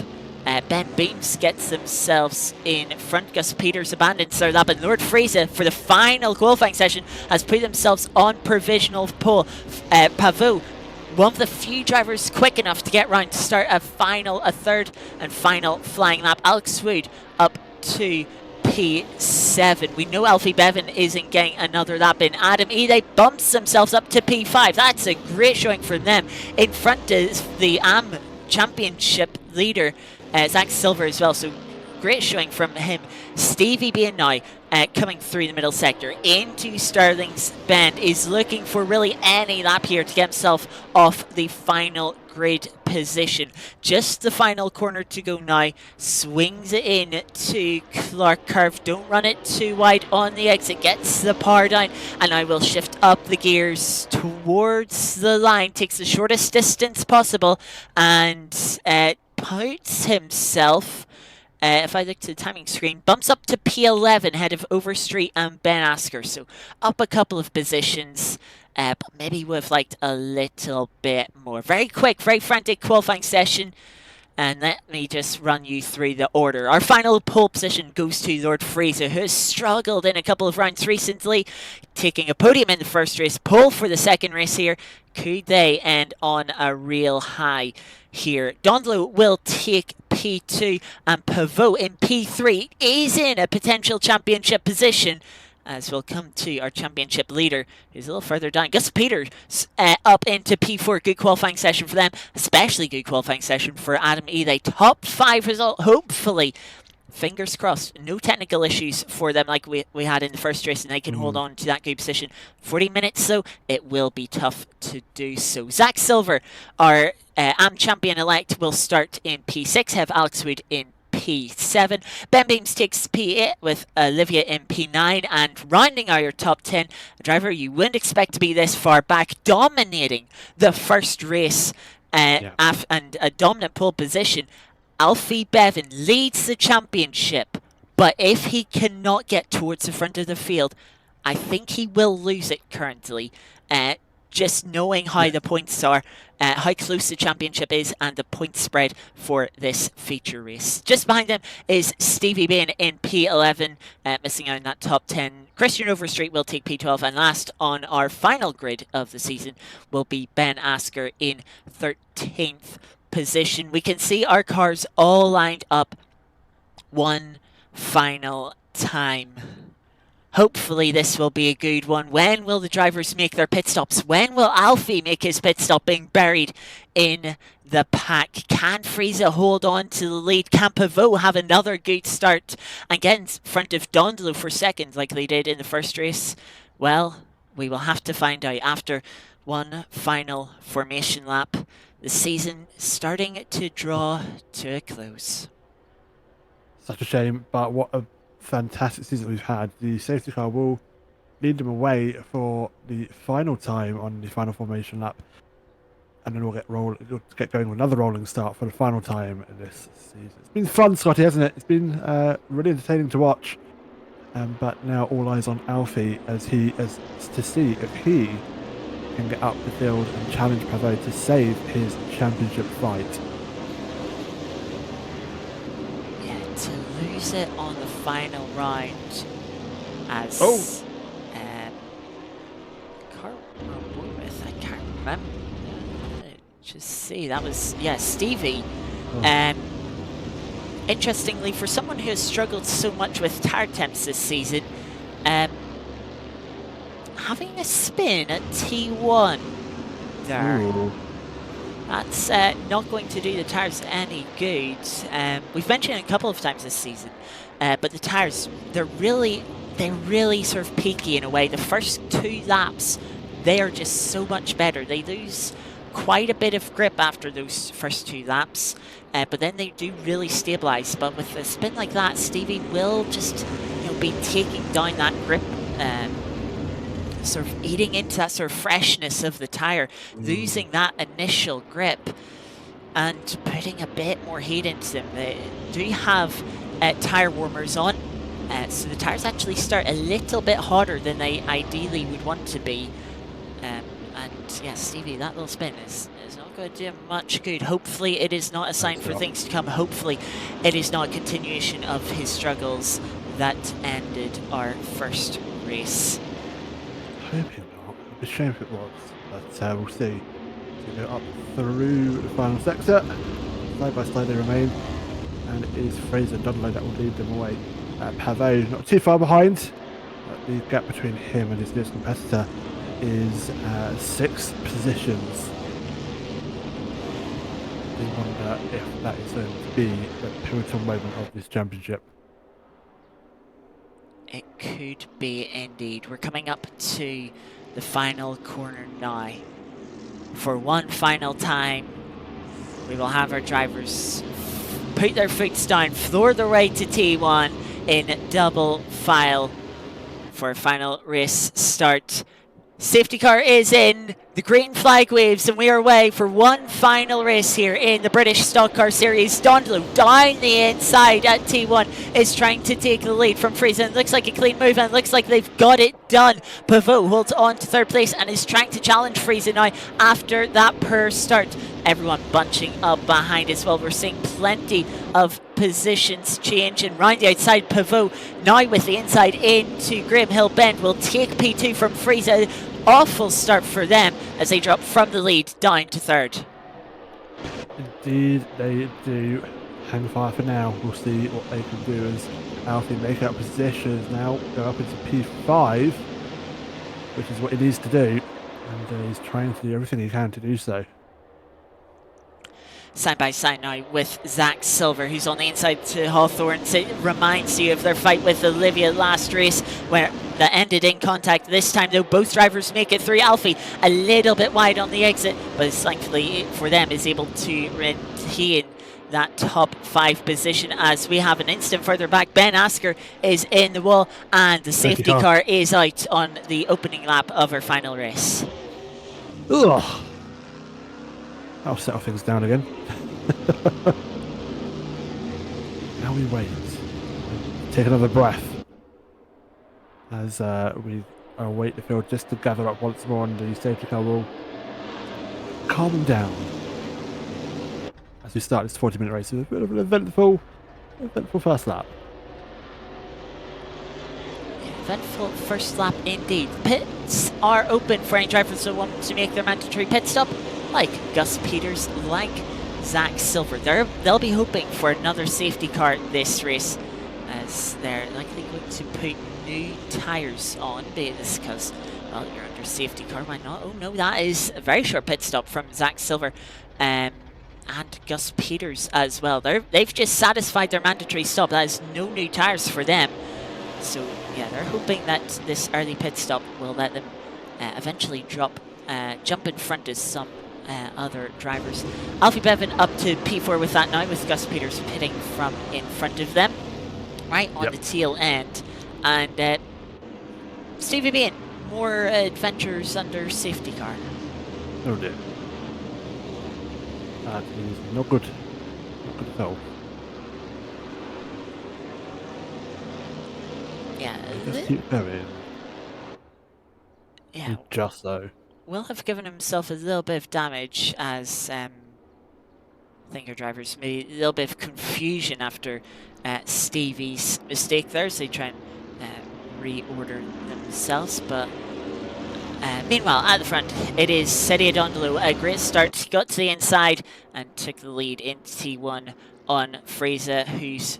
Ben Beams gets themselves in front. Gus Peters abandons their lap, and Lord Friese, for the final qualifying session, has put themselves on provisional pole. Pavot, one of the few drivers quick enough to get round to start a third and final flying lap. Alex Wood up to P7. We know Alfie Bevan isn't getting another lap in. Adam Ide bumps themselves up to P5. That's a great showing from them. In front is the AM Championship leader, Zach Silver, as well. So great showing from him. Stevie being now coming through the middle sector into Sterling's Bend, is looking for really any lap here to get himself off the final grid position. Just the final corner to go now. Swings it in to Clark Curve. Don't run it too wide on the exit. Gets the power down, and I will shift up the gears towards the line. Takes the shortest distance possible, and puts himself, if I look to the timing screen, bumps up to P11 ahead of Overstreet and Ben Asker. So up a couple of positions, but maybe would have liked a little bit more. Very quick, very frantic qualifying session. And let me just run you through the order. Our final pole position goes to Lord Fraser, who has struggled in a couple of rounds recently, taking a podium in the first race, pole for the second race here. Could they end on a real high here? Dondlo will take P2, and Pavot in P3 is in a potential championship position, as we'll come to our championship leader, who's a little further down. Gus Peters up into P4. Good qualifying session for them, especially good qualifying session for Adam Ely. Top 5 result, hopefully. Fingers crossed, no technical issues for them like we had in the first race, and they can hold on to that good position. 40 minutes, though, it will be tough to do so. Zach Silver, our AM champion-elect, will start in P6, have Alex Wood in P7. Ben Beams takes P8 with Olivia in P9, and rounding out your top 10, a driver you wouldn't expect to be this far back, dominating the first race and a dominant pole position. Alfie Bevan leads the championship, but if he cannot get towards the front of the field, I think he will lose it currently. Just knowing how the points are, how close the championship is, and the point spread for this feature race. Just behind them is Stevie Bain in P11, missing out on that top 10. Christian Overstreet will take P12, and last on our final grid of the season will be Ben Asker in 13th position. We can see our cars all lined up one final time. Hopefully this will be a good one. When will the drivers make their pit stops? When will Alfie make his pit stop, being buried in the pack? Can Friese hold on to the lead? Can Pavot have another good start and get in front of Dondlo for second like they did in the first race? Well, we will have to find out after one final formation lap. The season starting to draw to a close. Such a shame, but what a fantastic season we've had. The safety car will lead them away for the final time on the final formation lap, and then we'll get going with another rolling start for the final time in this season. It's been fun, Scotty, hasn't it? It's been really entertaining to watch. But now all eyes on Alfie as to see if he can get up the field and challenge Pavot to save his championship fight. Yeah, to lose it on the final round as car with, I can't remember. Just see, that was Stevie. Interestingly, for someone who has struggled so much with tire temps this season, having a spin at T1 there. Ooh. That's not going to do the tyres any good. We've mentioned it a couple of times this season, but the tyres, they're really sort of peaky in a way. The first 2 laps, they are just so much better. They lose quite a bit of grip after those first 2 laps, but then they do really stabilize. But with a spin like that, Stevie will just be taking down that grip, sort of eating into that sort of freshness of the tire, losing that initial grip and putting a bit more heat into them. They do have tire warmers on, so the tires actually start a little bit hotter than they ideally would want to be. And yeah, Stevie, that little spin is not going to do much good. Hopefully it is not a sign for things to come. Hopefully it is not a continuation of his struggles that ended our first race. Hoping not. It'd be a shame if it was, but we'll see. So go up through the final sector. Side by side they remain, and it is Fraser Dudley that will lead them away. Pavot not too far behind. The gap between him and his nearest competitor is 6 positions. I wonder if that is going to be the pivotal moment of this championship. It could be indeed. We're coming up to the final corner now. For one final time, we will have our drivers put their foots down, floor their way to T1 in double file for a final race start. Safety car is in, the green flag waves, and we are away for one final race here in the British Stock Car Series. Dondolo down the inside at T1 is trying to take the lead from Fraser. It looks like a clean move, and it looks like they've got it done. Pavot holds on to 3rd place and is trying to challenge Fraser now after that poor start. Everyone bunching up behind as well. We're seeing plenty of positions change, and round the outside, Pavot now with the inside into Graham Hill Bend will take P2 from Fraser. Awful start for them as they drop from the lead down to 3rd. Indeed they do. Hang fire for now. We'll see what they can do as Alfie make up positions now, go up into P5, which is what he needs to do, and he's trying to do everything he can to do so. Side by side now with Zach Silver, who's on the inside to Hawthorne. It reminds you of their fight with Olivia last race, where that ended in contact. This time, though, both drivers make it through. Alfie a little bit wide on the exit, but thankfully for them is able to retain that top 5 position. As we have an instant further back, Ben Asker is in the wall, and the safety car is out on the opening lap of our final race. Ugh. I'll settle things down again. Now we wait. Take another breath as we await the field just to gather up once more, and the safety car will calm them down as we start this 40-minute race with a bit of an eventful first lap. Eventful first lap indeed. Pits are open for any drivers who want to make their mandatory pit stop, like Gus Peters, like Zach Silver. They'll be hoping for another safety car this race, as they're likely going to put new tyres on. This because, well, you're under safety car, why not? Oh no, that is a very short pit stop from Zach Silver and Gus Peters as well. They've just satisfied their mandatory stop. That is no new tyres for them. So yeah, they're hoping that this early pit stop will let them eventually jump in front of some other drivers. Alfie Bevan up to P4 with that now, with Gus Peters pitting from in front of them, right on the tail end. And Stevie Bean, more adventures under safety car. Oh dear. That is not good. Not good at all. Yeah. Just keep going. Yeah. Just so. Will have given himself a little bit of damage, as I think our drivers made a little bit of confusion after Stevie's mistake there, so they try and reorder themselves. But meanwhile, at the front, it is Sedia Dondolo. A great start. He got to the inside and took the lead in T1 on Fraser, who's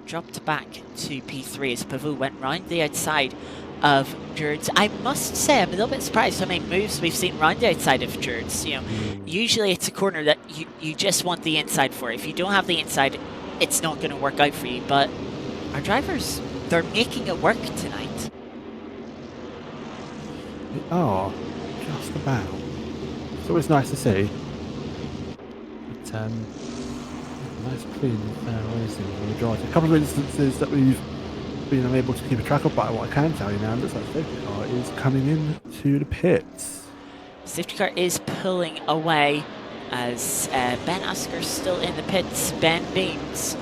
dropped back to P3 as Pavot went round the outside of Jurds. I must say, I'm a little bit surprised how many moves we've seen round the outside of Jurds. You know, usually it's a corner that you just want the inside for. If you don't have the inside, it's not going to work out for you. But our drivers, they're making it work tonight. They are, just about. It's always nice to see. But, nice clean racing for the majority. A couple of instances that we've been unable to keep a track of, but what I can tell you now, it looks like safety car is coming in to the pits. Safety car is pulling away as Ben Asker's still in the pits. Ben Beams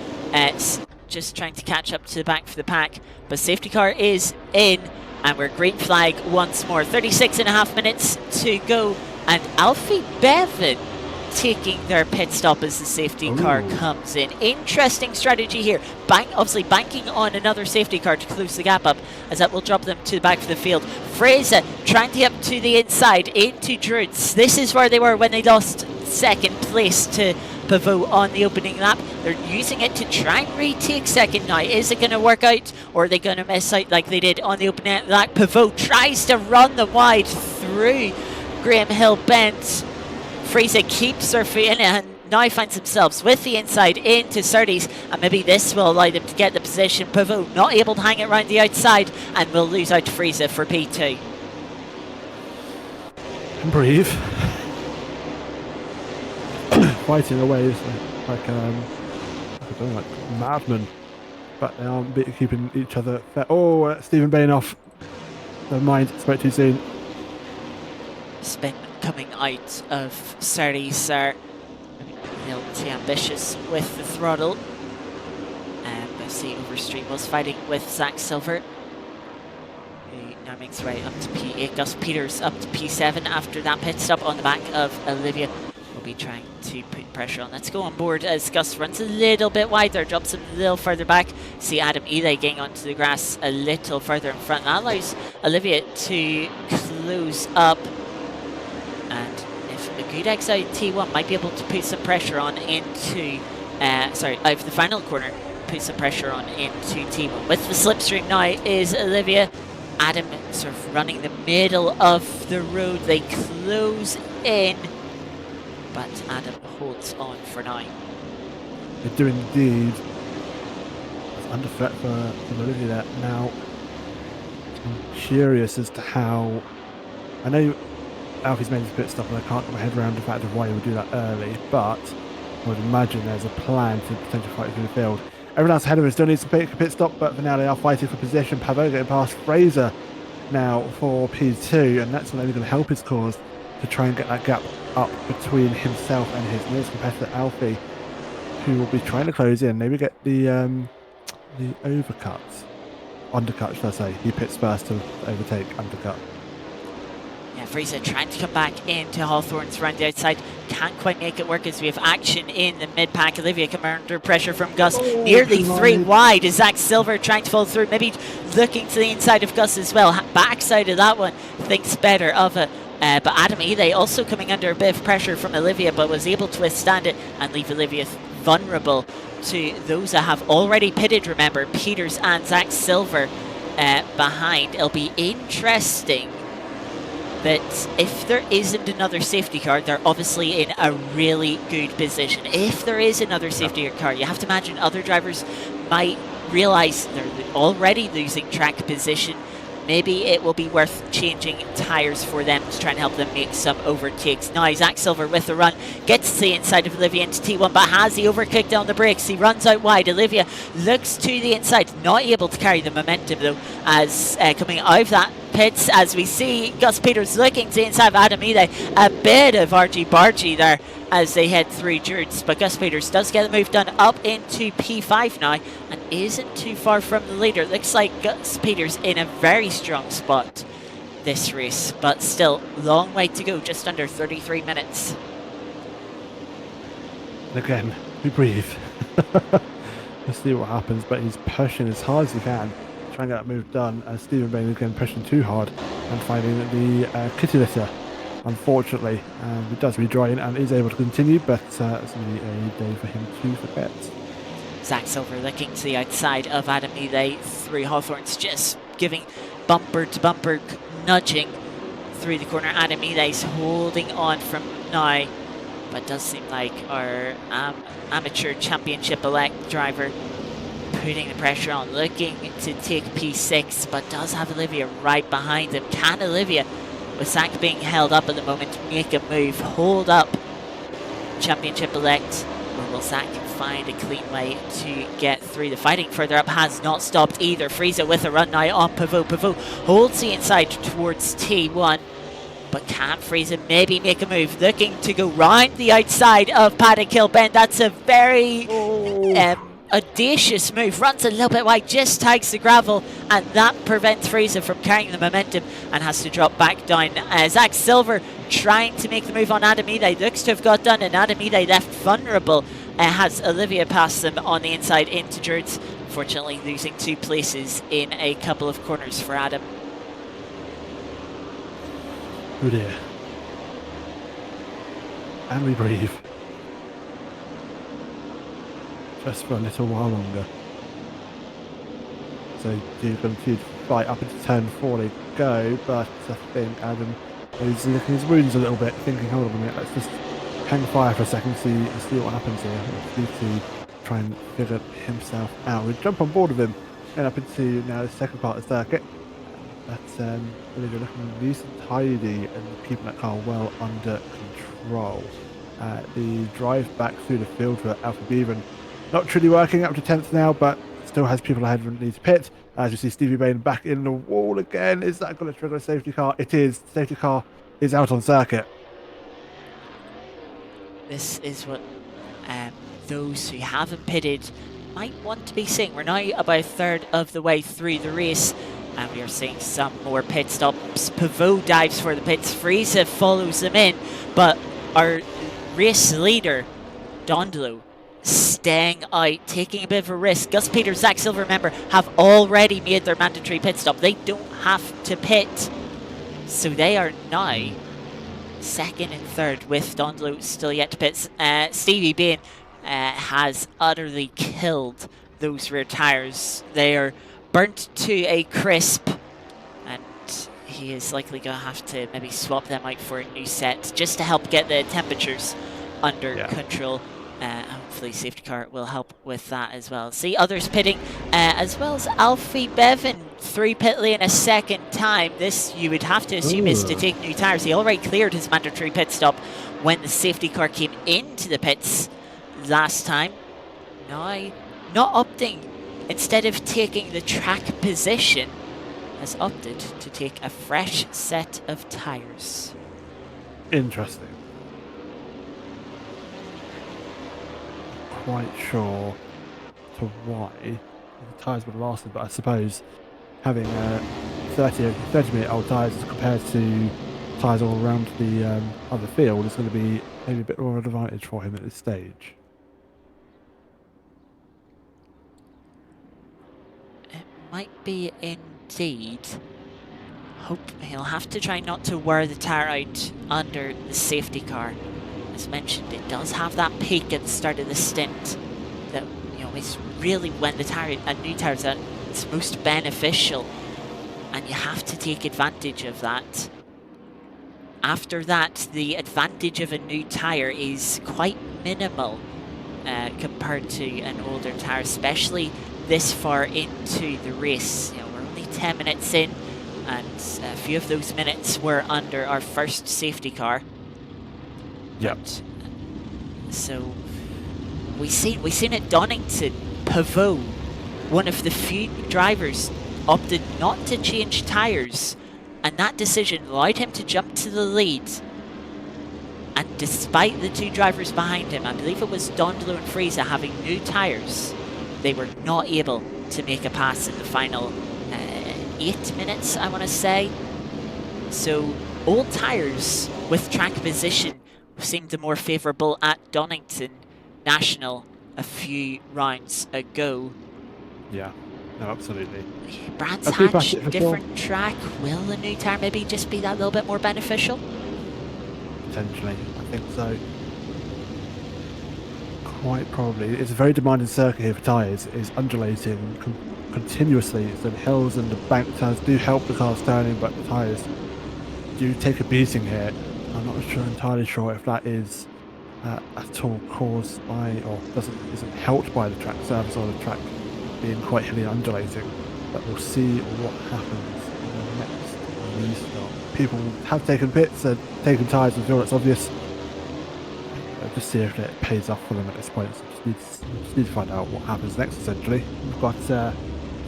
just trying to catch up to the back for the pack, but safety car is in, and we're green flag once more. 36.5 minutes to go, and Alfie Bevan taking their pit stop as the safety car comes in. Interesting strategy here. Obviously banking on another safety car to close the gap up, as that will drop them to the back of the field. Fraser trying to get up to the inside into Druids. This is where they were when they lost second place to Pavot on the opening lap. They're using it to try and retake second now. Is it going to work out, or are they going to miss out like they did on the opening lap? Pavot tries to run them wide through Graham Hill Bent. Fraser keeps their feet in and now finds themselves with the inside into Surtees, and maybe this will allow them to get the position. Pavot not able to hang it around the outside, and will lose out to Fraser for P2. And breathe. Fighting away like I don't know, like madmen, but they aren't keeping each other fair. Oh, Stephen Bainoff. Never mind, spoke too soon. Spin coming out of Surtees there. A little too ambitious with the throttle. I see Overstreet was fighting with Zach Silver, who now makes his way up to P8. Gus Peters up to P7 after that pit stop on the back of Olivia. Will be trying to put pressure on. Let's go on board as Gus runs a little bit wider, drops him a little further back. See Adam Ely getting onto the grass a little further in front. That allows Olivia to close up, and if a good exit T1 might be able to put some pressure on into out of the final corner, put some pressure on into T1. With the slipstream now is Olivia. Adam sort of running the middle of the road. They close in, but Adam holds on for now. They do indeed. It's under threat for Olivia there. Now, I'm curious as to how. I know Alfie's made his pit stop, and I can't get my head around the fact of why he would do that early, but I would imagine there's a plan to potentially fight through the field. Everyone else ahead of us still needs to pick a pit stop, but for now they are fighting for position. Pavot getting past Fraser now for P2, and that's only going to help his cause to try and get that gap up between himself and his nearest competitor Alfie, who will be trying to close in. Maybe get the undercut, should I say. He pits first to overtake undercut. Yeah, Fraser trying to come back into Hawthorne's around the outside. Can't quite make it work as we have action in the mid-pack. Olivia coming under pressure from Gus. Nearly three wide is Zach Silver trying to fall through. Maybe looking to the inside of Gus as well. Backside of that one thinks better of it. But Adam Ely also coming under a bit of pressure from Olivia, but was able to withstand it and leave Olivia vulnerable to those that have already pitted. Remember, Peters and Zach Silver behind. It'll be interesting that if there isn't another safety car, they're obviously in a really good position. If there is another safety car, you have to imagine other drivers might realise they're already losing track position. Maybe it will be worth changing tyres for them to try and help them make some overtakes. Now, Zach Silver with the run gets to the inside of Olivia into T1, but has he overkicked on the brakes? He runs out wide. Olivia looks to the inside, not able to carry the momentum though, as coming out of that pits, as we see Gus Peters looking to the inside of Adam Ely. A bit of argy-bargy there as they head through Druids, but Gus Peters does get the move done up into P5 now and isn't too far from the leader. Looks like Gus Peters in a very strong spot this race, but still long way to go, just under 33 minutes. Again, we breathe. Let's see what happens, but he's pushing as hard as he can, trying to get that move done, as Stephen Bain again pushing too hard and finding the kitty litter. Unfortunately, he does rejoin and is able to continue, but it's going to be a day for him to forget. Zach Silver looking to the outside of Adam Ely through Hawthorne's, just giving bumper to bumper nudging through the corner. Adam Ely's holding on from now, but does seem like our amateur championship elect driver putting the pressure on, looking to take P6, but does have Olivia right behind him. Can Olivia with Zach being held up at the moment, make a move, hold up Championship Elect, or will Zach find a clean way to get through? The fighting further up has not stopped either. Frieza with a run now on Pivot. Pivot holds the inside towards T1, but can Frieza maybe make a move? Looking to go round the outside of Paddock Hill Bend. That's a very audacious move. Runs a little bit wide, just tags the gravel, and that prevents Frieza from carrying the momentum and has to drop back down. Zach Silver trying to make the move on Adamide. Looks to have got done, and Adamide left vulnerable. Has Olivia pass them on the inside into Jurds. Fortunately, losing 2 places in a couple of corners for Adam. Oh dear. And we breathe. Just for a little while longer. So do continue to fight up into turn 4 they go, but I think Adam is licking his wounds a little bit, thinking, hold on a minute, let's just hang fire for a second, see what happens here. Need to try and figure himself out. We'll jump on board with him and up into now the second part of the circuit. But Olivia looking nice and tidy and keeping that car well under control. The drive back through the field for Alpha Beaven not truly working, up to 10th now, but still has people ahead and needs to pit. As you see Stevie Bain back in the wall again. Is that going to trigger a safety car? It is. The safety car is out on circuit. This is what those who haven't pitted might want to be seeing. We're now about a third of the way through the race, and we are seeing some more pit stops. Pivot dives for the pits. Frieza follows them in, but our race leader, Dondolo, staying out, taking a bit of a risk. Gus Peters, Zach Silver, remember, have already made their mandatory pit stop. They don't have to pit. So they are now second and third with Dondolo still yet to pit. Stevie Bain has utterly killed those rear tyres. They are burnt to a crisp, and he is likely going to have to maybe swap them out for a new set just to help get the temperatures under control. Hopefully safety car will help with that as well. See others pitting, as well as Alfie Bevan through pit lane a second time. This you would have to assume is to take new tyres. He already cleared his mandatory pit stop when the safety car came into the pits last time. Now not opting, instead of taking the track position, has opted to take a fresh set of tyres. Interesting. Quite sure to why the tyres would have lasted, but I suppose having 30-minute old tyres as compared to tyres all around the other field is going to be maybe a bit more of an advantage for him at this stage. It might be indeed. Hope he'll have to try not to wear the tyre out under the safety car. As mentioned, it does have that peak at the start of the stint that, you know, is really when the tyre, a new tyre is at its most beneficial, and you have to take advantage of that. After that, the advantage of a new tyre is quite minimal compared to an older tyre, especially this far into the race. You know, we're only 10 minutes in, and a few of those minutes were under our first safety car. Yep. So we seen at Donington, Pivot, one of the few drivers, opted not to change tyres, and that decision allowed him to jump to the lead. And despite the 2 drivers behind him, I believe it was Dondolo and Frieza, having new tyres, they were not able to make a pass in the final 8 minutes, I want to say. So old tyres with track position seemed more favourable at Donington National a few rounds ago. Yeah, no, absolutely. Brands Hatch, different track. Will the new tyre maybe just be that little bit more beneficial? Potentially, I think so. Quite probably. It's a very demanding circuit here for tyres. It's undulating continuously. So the hills and the bank turns do help the cars turning, but the tyres do take a beating here. I'm not entirely sure if that is at all caused by, or isn't helped by the track surface or the track being quite heavily undulating. But we'll see what happens in the next restart. people have taken pits and taken tyres and feel that's obvious. I'll just see if it pays off for them at this point. So just need to find out what happens next, essentially. We've got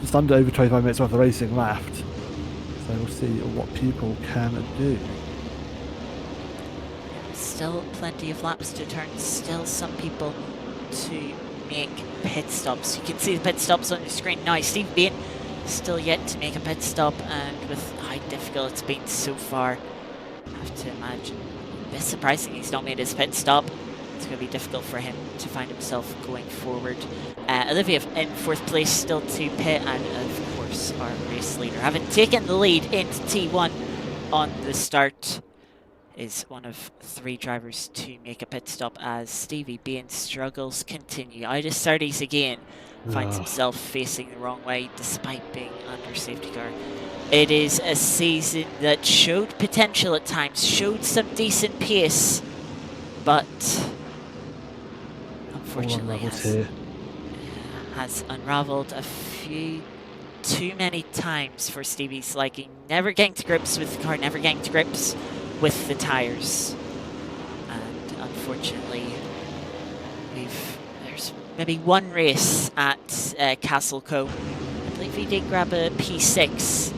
just under over 25 minutes worth of racing left. So we'll see what people can do. Still plenty of laps to turn, still some people to make pit stops. You can see the pit stops on your screen now. Steve Bain still yet to make a pit stop, and with how difficult it's been so far, I have to imagine a bit surprising he's not made his pit stop. It's going to be difficult for him to find himself going forward. Olivia in 4th place, still to pit, and of course our race leader, having taken the lead into T1 on the start, is one of 3 drivers to make a pit stop as Stevie Bain's struggles continue. Out of 30s again, finds himself facing the wrong way despite being under safety car. It is a season that showed potential at times, showed some decent pace, but unfortunately has unravelled a few too many times for Stevie's liking. Never getting to grips with the car, never getting to grips with the tyres, and unfortunately there's maybe one race at Castlecoe. I believe he did grab a P6,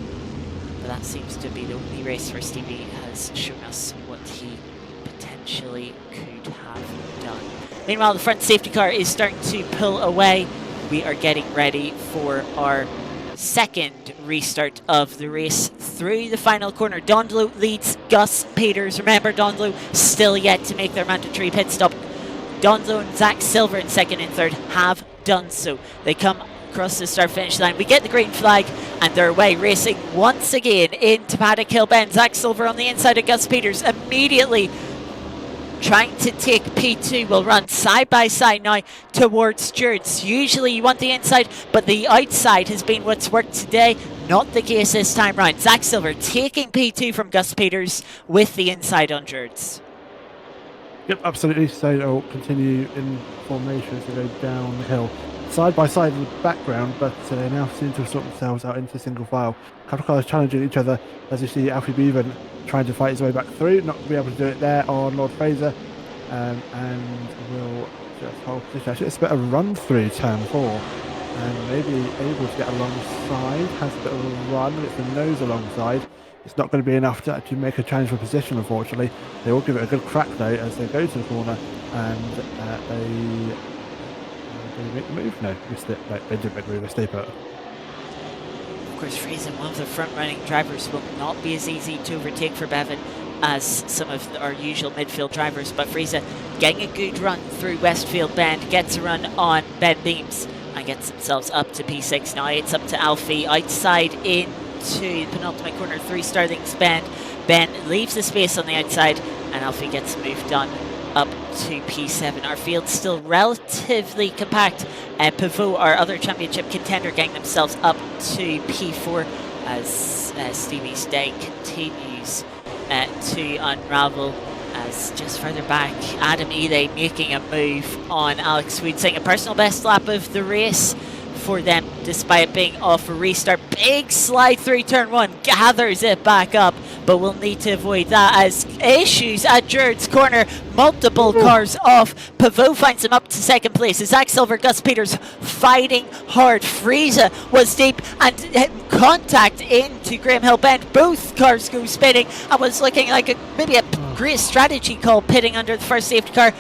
but that seems to be the only race where Stevie has shown us what he potentially could have done. Meanwhile, the front safety car is starting to pull away. We are getting ready for our second restart of the race through the final corner. Donlow leads Gus Peters. Remember, Donlow still yet to make their mandatory pit stop. Donlow and Zach Silver in 2nd and 3rd have done so. They come across the start finish line. We get the green flag and they're away, racing once again into Paddock Hill Bend. Zach Silver on the inside of Gus Peters, immediately trying to take P2, will run side by side now towards Stewards. Usually you want the inside, but the outside has been what's worked today. Not the case this time round. Zach Silver taking P2 from Gus Peters with the inside on Stewards. Yep, absolutely. So they'll continue in formation as they go downhill. Side by side in the background, but they now seem to have sorted themselves out into single file. A couple of cars challenging each other, as you see Alfie Beavan trying to fight his way back through, not to be able to do it there on Lord Fraser, and will just hold position. Actually, it's a bit of a run through turn 4, and maybe able to get alongside, has a bit of a run, gets the nose alongside. It's not going to be enough to actually make a challenge for position, unfortunately. They will give it a good crack though as they go to the corner, and they make the move? No, missed it. No, they didn't make the move, they stay put. Of course, Fraser, one of the front-running drivers, will not be as easy to overtake for Bevan as some of our usual midfield drivers, but Fraser getting a good run through Westfield Bend, gets a run on Ben Beams and gets themselves up to P6. Now it's up to Alfie outside into the penultimate corner, 3 Starlings Bend. Ben leaves the space on the outside and Alfie gets moved on up to P7. Our field's still relatively compact. Pivot, our other championship contender, getting themselves up to P4 as Stevie's day continues to unravel. As just further back, Adam Ely making a move on Alex Wood, saying a personal best lap of the race for them despite being off a restart. Big slide through turn 1, gathers it back up, but we'll need to avoid that as issues at Jared's corner. Multiple cars off. Pavot finds him up to 2nd place. Zach Silver, Gus Peters fighting hard. Frieza was deep and contact into Graham Hill Bend. Both cars go spinning and was looking like maybe a great strategy call, pitting under the first safety car.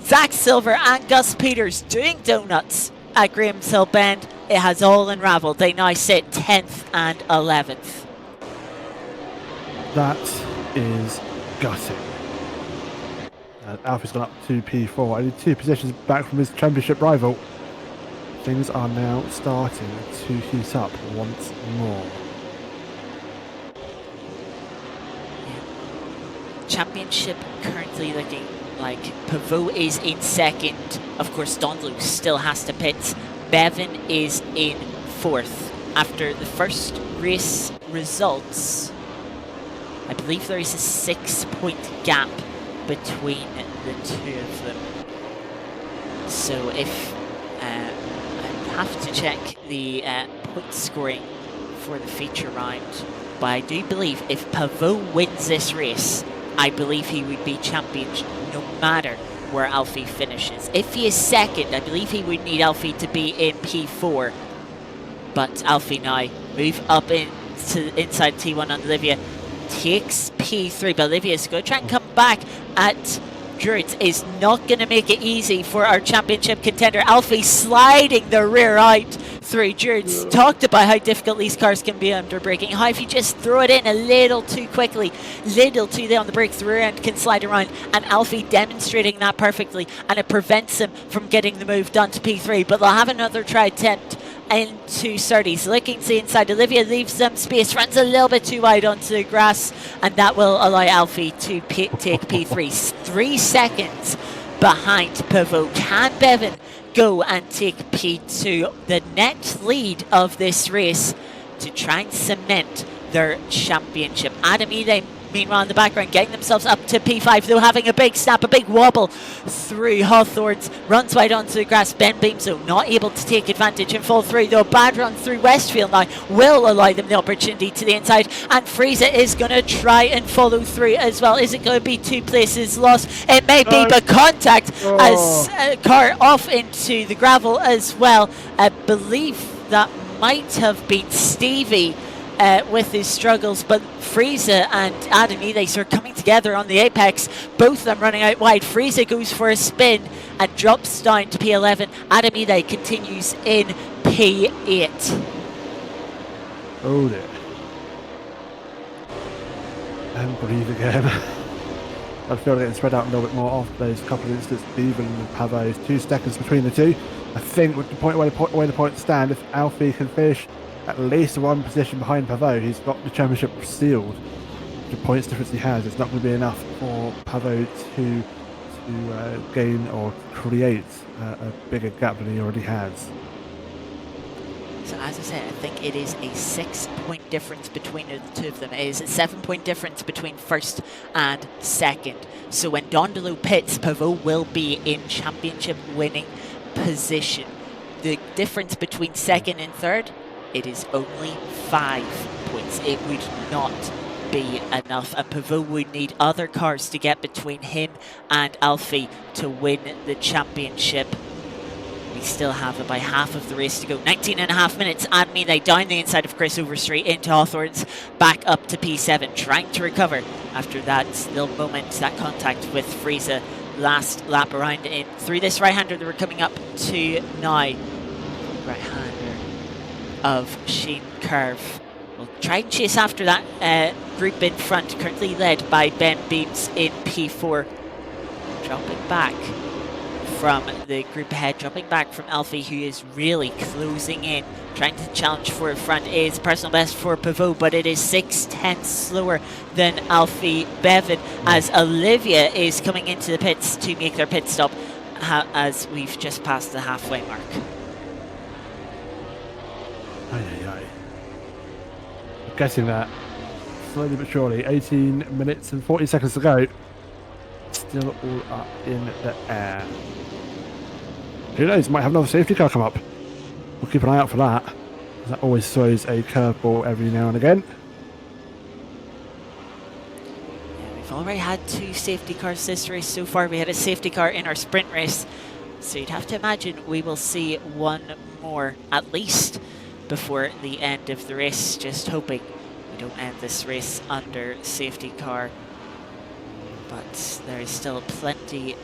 Zach Silver and Gus Peters doing donuts at Graham's Hill Bend. It has all unravelled. They now sit 10th and 11th. That is gutting. Alfie's gone up to P4, only 2 positions back from his championship rival. Things are now starting to heat up once more. Championship currently looking like Pavot is in 2nd. Of course, Donlow still has to pit. Bevan is in 4th. After the first race results, I believe there is a 6-point gap between the 2 of them. So if I have to check the point scoring for the feature round, but I do believe if Pavot wins this race, I believe he would be champion no matter where Alfie finishes. If he is second, I believe he would need Alfie to be in P4. But Alfie now move up inside T1 on Olivia, takes P3, but Olivia's going to try and come back at Druids. Is not going to make it easy for our championship contender. Alfie sliding the rear out through Druids. Talked about how difficult these cars can be under braking. How if you just throw it in a little too quickly, little too late on the brakes, the rear end can slide around. And Alfie demonstrating that perfectly, and it prevents him from getting the move done to P3. But they'll have another try attempt into Surtees, looking to the inside. Olivia leaves some space, runs a little bit too wide onto the grass, and that will allow Alfie to take P3. 3 seconds behind Pavot. Can Bevan go and take P2? The net lead of this race to try and cement their championship. oNiD, meanwhile, in the background, getting themselves up to P5, though having a big snap, a big wobble through Hawthorns, runs wide onto the grass. Ben Beamso not able to take advantage and fall through, though. Bad run through Westfield now will allow them the opportunity to the inside, and Frieza is going to try and follow through as well. Is it going to be 2 places lost? It may be, but contact as a car off into the gravel as well. I believe that might have been Stevie with his struggles, but Frieza and oNiD are coming together on the apex, both of them running out wide. Frieza goes for a spin and drops down to P11. oNiD continues in P8. Oh dear. And breathe again. I feel like it's spread out a little bit more off those couple of instances. Even Pavot's 2 seconds between the two. I think with the point where the points stand, if Alfie can finish at least 1 position behind Pavot, he's got the championship sealed. The points difference he has, it's not going to be enough for Pavot to gain or create a bigger gap than he already has. So as I said, I think it is a 6-point difference between the two of them. It is a 7-point difference between first and second. So when Dondolo pits, Pavot will be in championship winning position. The difference between second and third, it is only 5 points. It would not be enough, and Pavot would need other cars to get between him and Alfie to win the championship. We still have about half of the race to go. 19.5 minutes. oNiD down the inside of Chris Overstreet into Hawthorns, back up to P7, trying to recover after that little moment, that contact with Frieza last lap around in through this right-hander that we're coming up to now. Right-hander of Sheen Curve. We'll try and chase after that group in front, currently led by Ben Beams in P4. Dropping back from the group ahead, dropping back from Alfie, who is really closing in, trying to challenge for a front. Is personal best for Pavot, but it is 6/10 slower than Alfie Bevan, as Olivia is coming into the pits to make their pit stop as we've just passed the halfway mark. I'm guessing that slowly but surely, 18 minutes and 40 seconds to go. Still all up in the air. Who knows, might have another safety car come up. We'll keep an eye out for that. That always throws a curveball every now and again. Yeah, we've already had 2 safety cars this race so far. We had a safety car in our sprint race, so you'd have to imagine we will see 1 more at least before the end of the race. Just hoping we don't end this race under safety car. But there is still plenty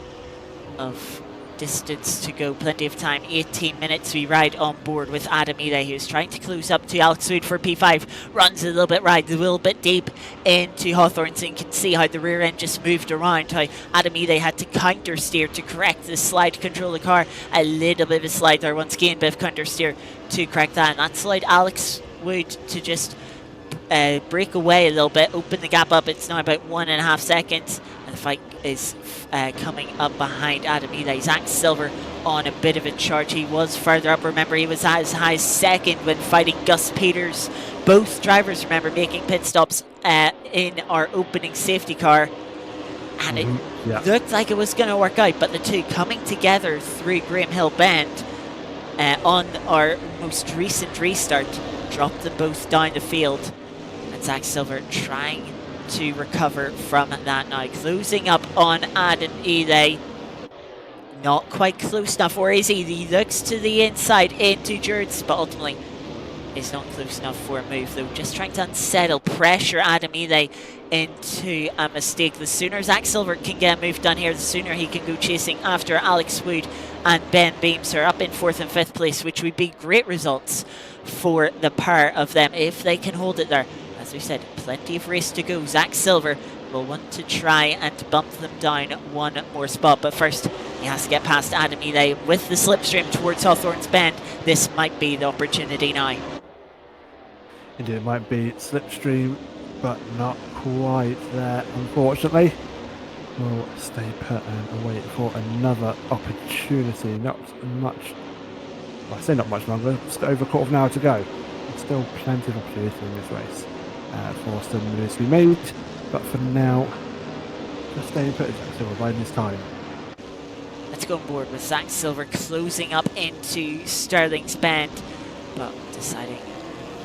of distance to go, plenty of time. 18 minutes we ride on board with oNiD, who's trying to close up to Alex Wood for P5. Runs a little bit wide, a little bit deep into Hawthorns, and you can see how the rear end just moved around, how oNiD had to counter steer to correct the slide to control the car. A little bit of a slide there once again, bit of counter steer to correct that, and that slide Alex Wood to just break away a little bit, open the gap up. It's now about 1.5 seconds, and the fight is coming up behind oNiD. Zach Silver on a bit of a charge. He was further up. Remember, he was as high as second when fighting Gus Peters. Both drivers, remember, making pit stops in our opening safety car, and it looked like it was going to work out, but the two coming together through Graham Hill Bend on our most recent restart dropped them both down the field. And Zach Silver trying to recover from that now. Closing up on Adam Ely. Not quite close enough, or is he? He looks to the inside into Jurds, but ultimately is not close enough for a move though. Just trying to unsettle, pressure Adam Ely into a mistake. The sooner Zach Silver can get a move done here, the sooner he can go chasing after Alex Wood and Ben Beams are up in 4th and 5th place, which would be great results for the pair of them if they can hold it there. As we said, plenty of race to go. Zach Silver will want to try and bump them down one more spot, but first he has to get past Adam Ely with the slipstream towards Hawthorne's Bend. This might be the opportunity now. Indeed, it might be slipstream, but not quite there, unfortunately. We'll stay put and wait for another opportunity. Not much, well, I say not much longer, just over a quarter of an hour to go. There's still plenty of opportunity in this race for some moves to be made, but for now, just staying put, still riding this time. Let's go on board with Zach Silver closing up into Sterling's Bend, but deciding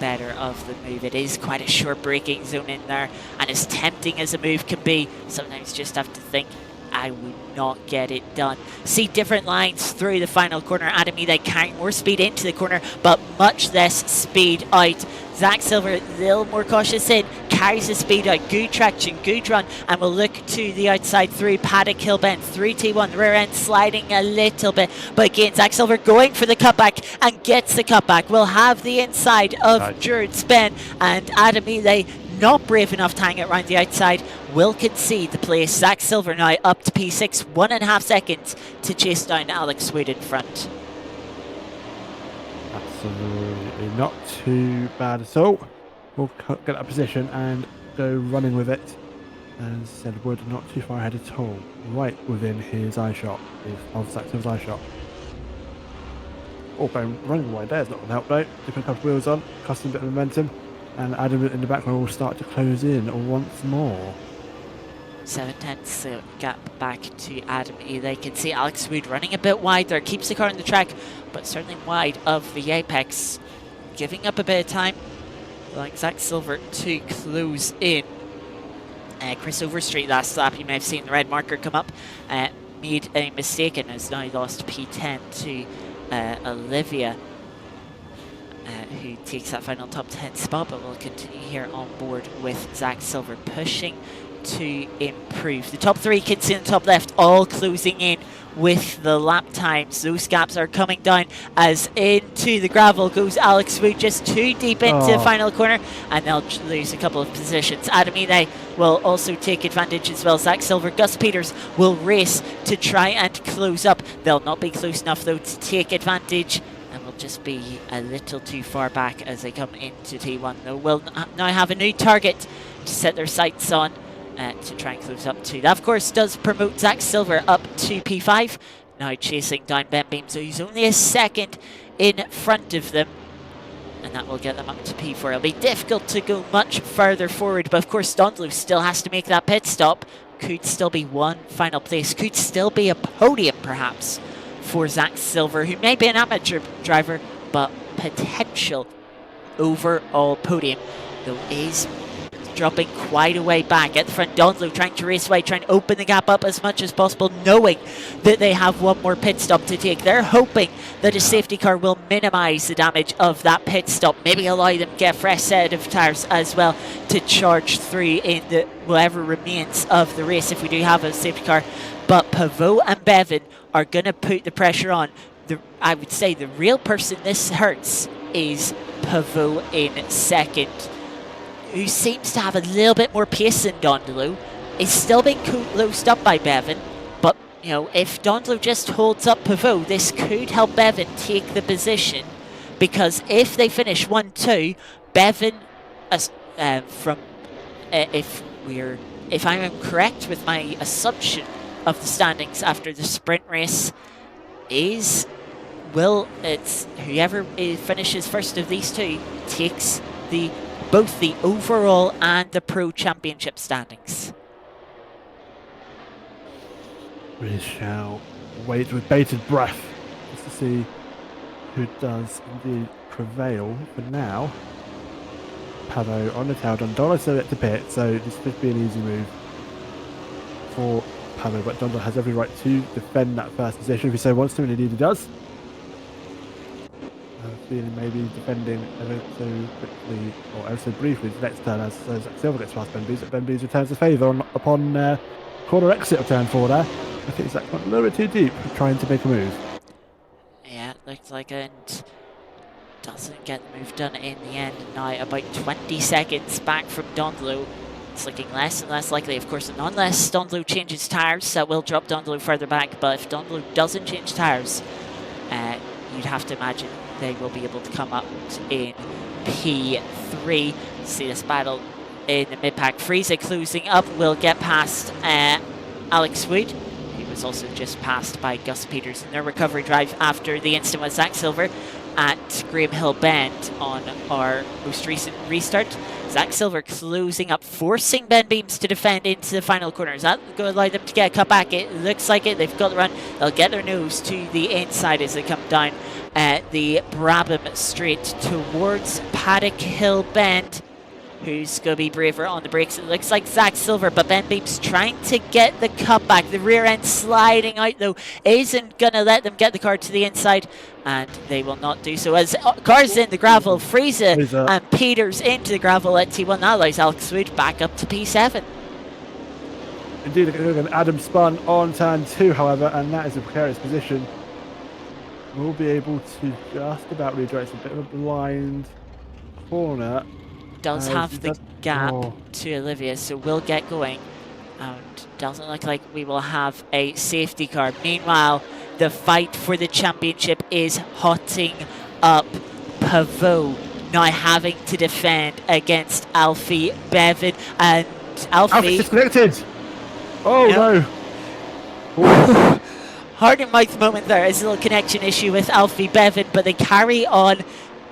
better of the move. It is quite a short braking zone in there, and as tempting as a move can be, sometimes just have to think, I would not get it done. See different lines through the final corner. Adam Ely carrying more speed into the corner, but much less speed out. Zach Silver a little more cautious in, carries the speed out, good traction, good run, and we'll look to the outside through Paddock Hill Bend, through T1, the rear end sliding a little bit, but again Zach Silver going for the cutback and gets the cutback. We'll have the inside of Jurds Bend, and Adam Ely not brave enough to hang it around the outside, will concede the place. Zach Silver now up to P6, 1.5 seconds to chase down Alex Wood in front. Absolutely not too bad at all. We'll get that position and go running with it. As said, Wood not too far ahead at all. Right within his eye shot, of Zach Silver's eye shot. Oh, running away there is not going to help though. Different couple of wheels on, costing a bit of momentum. And Adam in the background will start to close in once more. 7/10 gap back to Adam Ely. Can see Alex Wood running a bit wide there, keeps the car on the track, but certainly wide of the apex. Giving up a bit of time, like Zach Silver to close in. Chris Overstreet last lap, you may have seen the red marker come up, made a mistake and has now lost P10 to Olivia, who takes that final top 10 spot, but will continue here on board with Zach Silver pushing to improve. The top 3 kids in the top left all closing in with the lap times. Those gaps are coming down as into the gravel goes Alex Wood, just too deep into the final corner, and they'll lose a couple of positions. Adam Ely will also take advantage as well. Zach Silver, Gus Peters will race to try and close up. They'll not be close enough though to take advantage, and will just be a little too far back as they come into T1. They will now have a new target to set their sights on, to try and close up to. That of course does promote Zach Silver up to P5, now chasing down Ben Beam, so he's only a second in front of them, and that will get them up to P4. It'll be difficult to go much further forward, but of course Dondlu still has to make that pit stop. Could still be one final place, could still be a podium perhaps for Zach Silver, who may be an amateur driver, but potential overall podium, though is dropping quite a way back at the front. Dondlu trying to race away, trying to open the gap up as much as possible, knowing that they have one more pit stop to take. They're hoping that a safety car will minimise the damage of that pit stop, maybe allow them to get a fresh set of tyres as well to charge through in the whatever remains of the race if we do have a safety car. But Pavot and Bevan are going to put the pressure on. I would say the real person this hurts is Pavot in second, who seems to have a little bit more pace than Dondlu. Is still being closed up by Bevan, but you know, if Dondlu just holds up Pavot, this could help Bevan take the position, because if they finish 1-2, Bevan, if I am correct with my assumption of the standings after the sprint race, it's whoever finishes first of these two takes both the overall and the Pro Championship standings. We shall wait with bated breath just to see who does indeed prevail. For now, Pavo on the tail. Dondolo still at the pit, so this should be an easy move for Pavo, but Dondolo has every right to defend that first position if he so wants to, and indeed he does. Feeling maybe defending ever so quickly, or ever so briefly, the next turn as Zach Silver gets past Ben Bees, but Ben Bees returns the favour upon corner exit of turn 4 there. I think Zach went a little bit too deep trying to make a move. Yeah, it looked like it, and doesn't get the move done in the end. Now about 20 seconds back from Dondolo. It's looking less and less likely, of course, and unless Dondolo changes tyres, that will drop Dondolo further back. But if Dondolo doesn't change tyres, you'd have to imagine they will be able to come up in P3. See this battle in the mid-pack. Frieza closing up, will get past Alex Wood. He was also just passed by Gus Peters in their recovery drive after the incident with Zach Silver at Graham Hill Bend on our most recent restart. Zach Silver closing up, forcing Ben Beams to defend into the final corner. Is that going to allow them to get a cut back? It looks like it. They've got the run. They'll get their nose to the inside as they come down the Brabham Straight towards Paddock Hill Bend. Who's going to be braver on the brakes? It looks like Zach Silver, but Ben Beams trying to get the cutback. The rear end sliding out, though, isn't going to let them get the car to the inside, and they will not do so. As cars in the gravel, Frieza and Peters into the gravel at T1. That allows Alex Wood back up to P7. Indeed, an Adam spun on turn 2, however, and that is a precarious position. We'll be able to just about redirect a bit of a blind corner. Does have the gap to Olivia, so we'll get going, and doesn't look like we will have a safety car. Meanwhile, the fight for the championship is hotting up. Pavot now having to defend against Alfie Bevan, and Alfie disconnected. Oh no. Hard in mouth moment there. There's a little connection issue with Alfie Bevan, but they carry on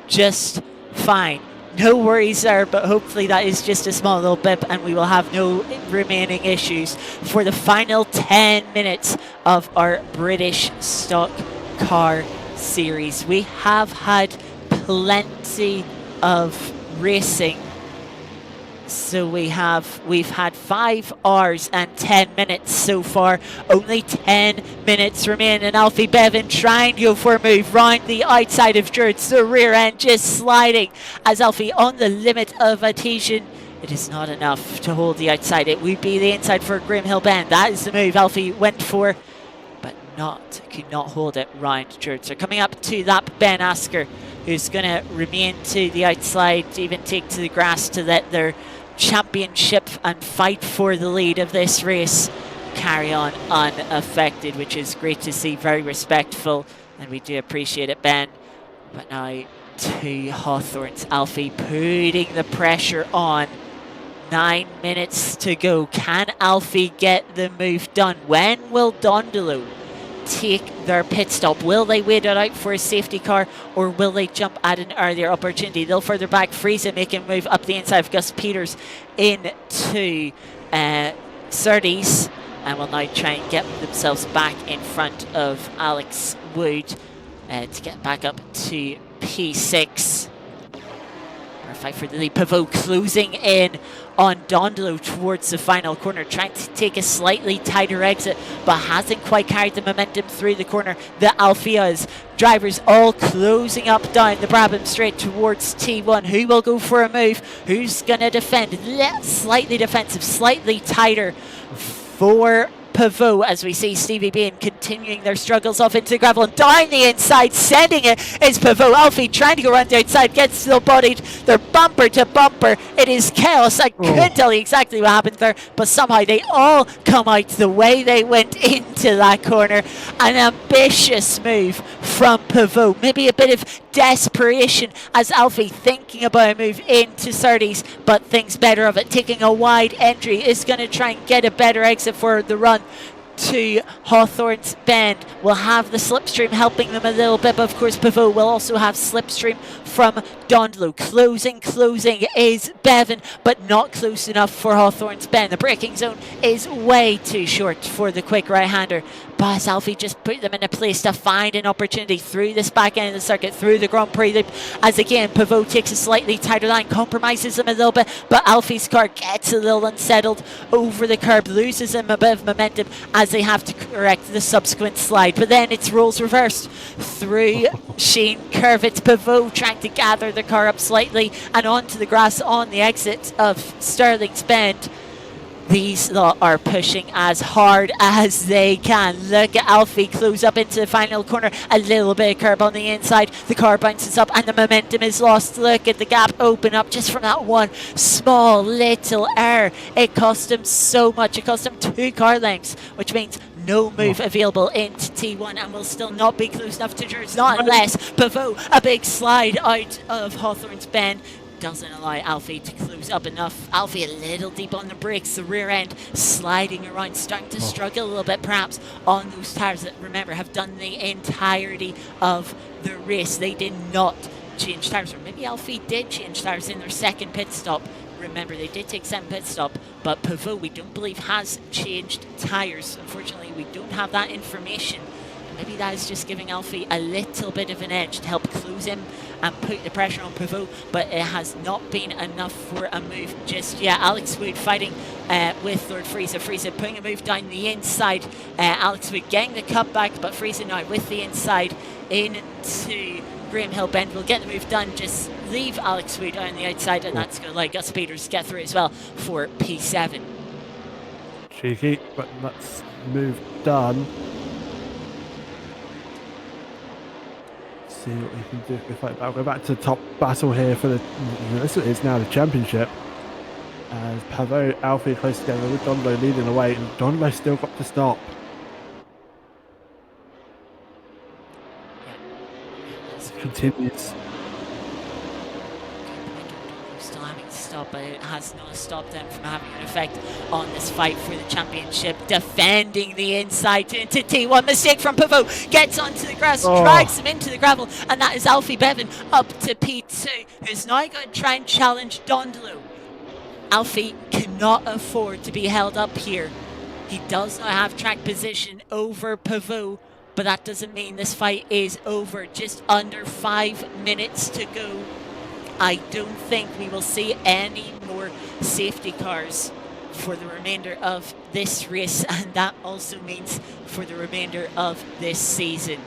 just fine. No worries there, but hopefully that is just a small little blip and we will have no remaining issues for the final 10 minutes of our British Stock Car Series. We have had plenty of racing. So we've had 5 hours and 10 minutes so far. Only 10 minutes remain, and Alfie Bevan trying to go for a move round the outside of George. The rear end just sliding as Alfie on the limit of adhesion. It is not enough to hold the outside. It would be the inside for Graham Hill Bend. That is the move Alfie went for, but could not hold it round George. So coming up to that Ben Asker, who's going to remain to the outside, even take to the grass to let their championship and fight for the lead of this race carry on unaffected, which is great to see. Very respectful, and we do appreciate it, Ben. But now to Hawthorne's Alfie putting the pressure on. 9 minutes to go. Can Alfie get the move done? When will Dondolo take their pit stop? Will they wait it out for a safety car, or will they jump at an earlier opportunity? They'll further back. Frieza making a move up the inside of Gus Peters into Surtees, and will now try and get themselves back in front of Alex Wood to get back up to P6. Fight for the lead. Pavot closing in on Dondolo towards the final corner, trying to take a slightly tighter exit, but hasn't quite carried the momentum through the corner. The Alfia's drivers all closing up down the Brabham Straight towards T1. Who will go for a move? Who's going to defend? Slightly defensive, slightly tighter for Pavot, as we see Stevie Bean continuing their struggles off into the gravel and down the inside, sending it is Pavot. Alfie trying to go around the outside, gets still bodied. They're bumper to bumper. It is chaos. I couldn't tell you exactly what happened there, but somehow they all come out the way they went into that corner. An ambitious move from Pavot. Maybe a bit of desperation as Alfie thinking about a move into Surtees, but thinks better of it. Taking a wide entry is going to try and get a better exit for the run to Hawthorne's Bend. Will have the slipstream helping them a little bit, but of course Pavot will also have slipstream from Dondolo. Closing is Bevan, but not close enough for Hawthorne's Bend. The braking zone is way too short for the quick right-hander, but Alfie just put them in a place to find an opportunity through this back end of the circuit, through the Grand Prix loop, as again Pavot takes a slightly tighter line, compromises him a little bit, but Alfie's car gets a little unsettled over the curb, loses him a bit of momentum as they have to correct the subsequent slide. But then it's roles reversed through Shane Curve. It's Pavot trying to gather the car up slightly and onto the grass on the exit of Stirling's Bend. These lot are pushing as hard as they can. Look at Alfie close up into the final corner. A little bit of curb on the inside. The car bounces up and the momentum is lost. Look at the gap open up just from that one small little error. It cost him so much. It cost him 2 car lengths, which means no move available into T1 and will still not be close enough to George, not unless Pavot, a big slide out of Hawthorne's Bend, doesn't allow Alfie to close up enough. Alfie a little deep on the brakes, the rear end sliding around, starting to struggle a little bit perhaps on those tyres that, remember, have done the entirety of the race. They did not change tyres, or maybe Alfie did change tyres in their second pit stop. Remember, they did take 7 pit stop, but Pavot, we don't believe, has changed tyres. Unfortunately, we don't have that information. Maybe that is just giving Alfie a little bit of an edge to help close him and put the pressure on Pavot, but it has not been enough for a move just yet. Alex Wood fighting with Lord Friese. Friese putting a move down the inside. Alex Wood getting the cutback, but Friese now with the inside into Graham Hill Bend. Will get the move done, just leave Alex Wood on the outside, and that's going to let Gus Peters get through as well for P7. Cheeky, but that's move done. See what we can do if we fight back. We're back to the top battle here for the, this is now the championship. As Pavot, Alfie close together with Donlo leading the way, and Donlo still got to stop. Continues. Still having to stop, but it has not stopped them from having an effect on this fight for the championship. Defending the inside into T1. Mistake from Pavot. Gets onto the grass, drags him into the gravel, and that is Alfie Bevan up to P2, who's now going to try and challenge Dondelu. Alfie cannot afford to be held up here. He does not have track position over Pavot, but that doesn't mean this fight is over. Just under 5 minutes to go. I don't think we will see any more safety cars for the remainder of this race, and that also means for the remainder of this season.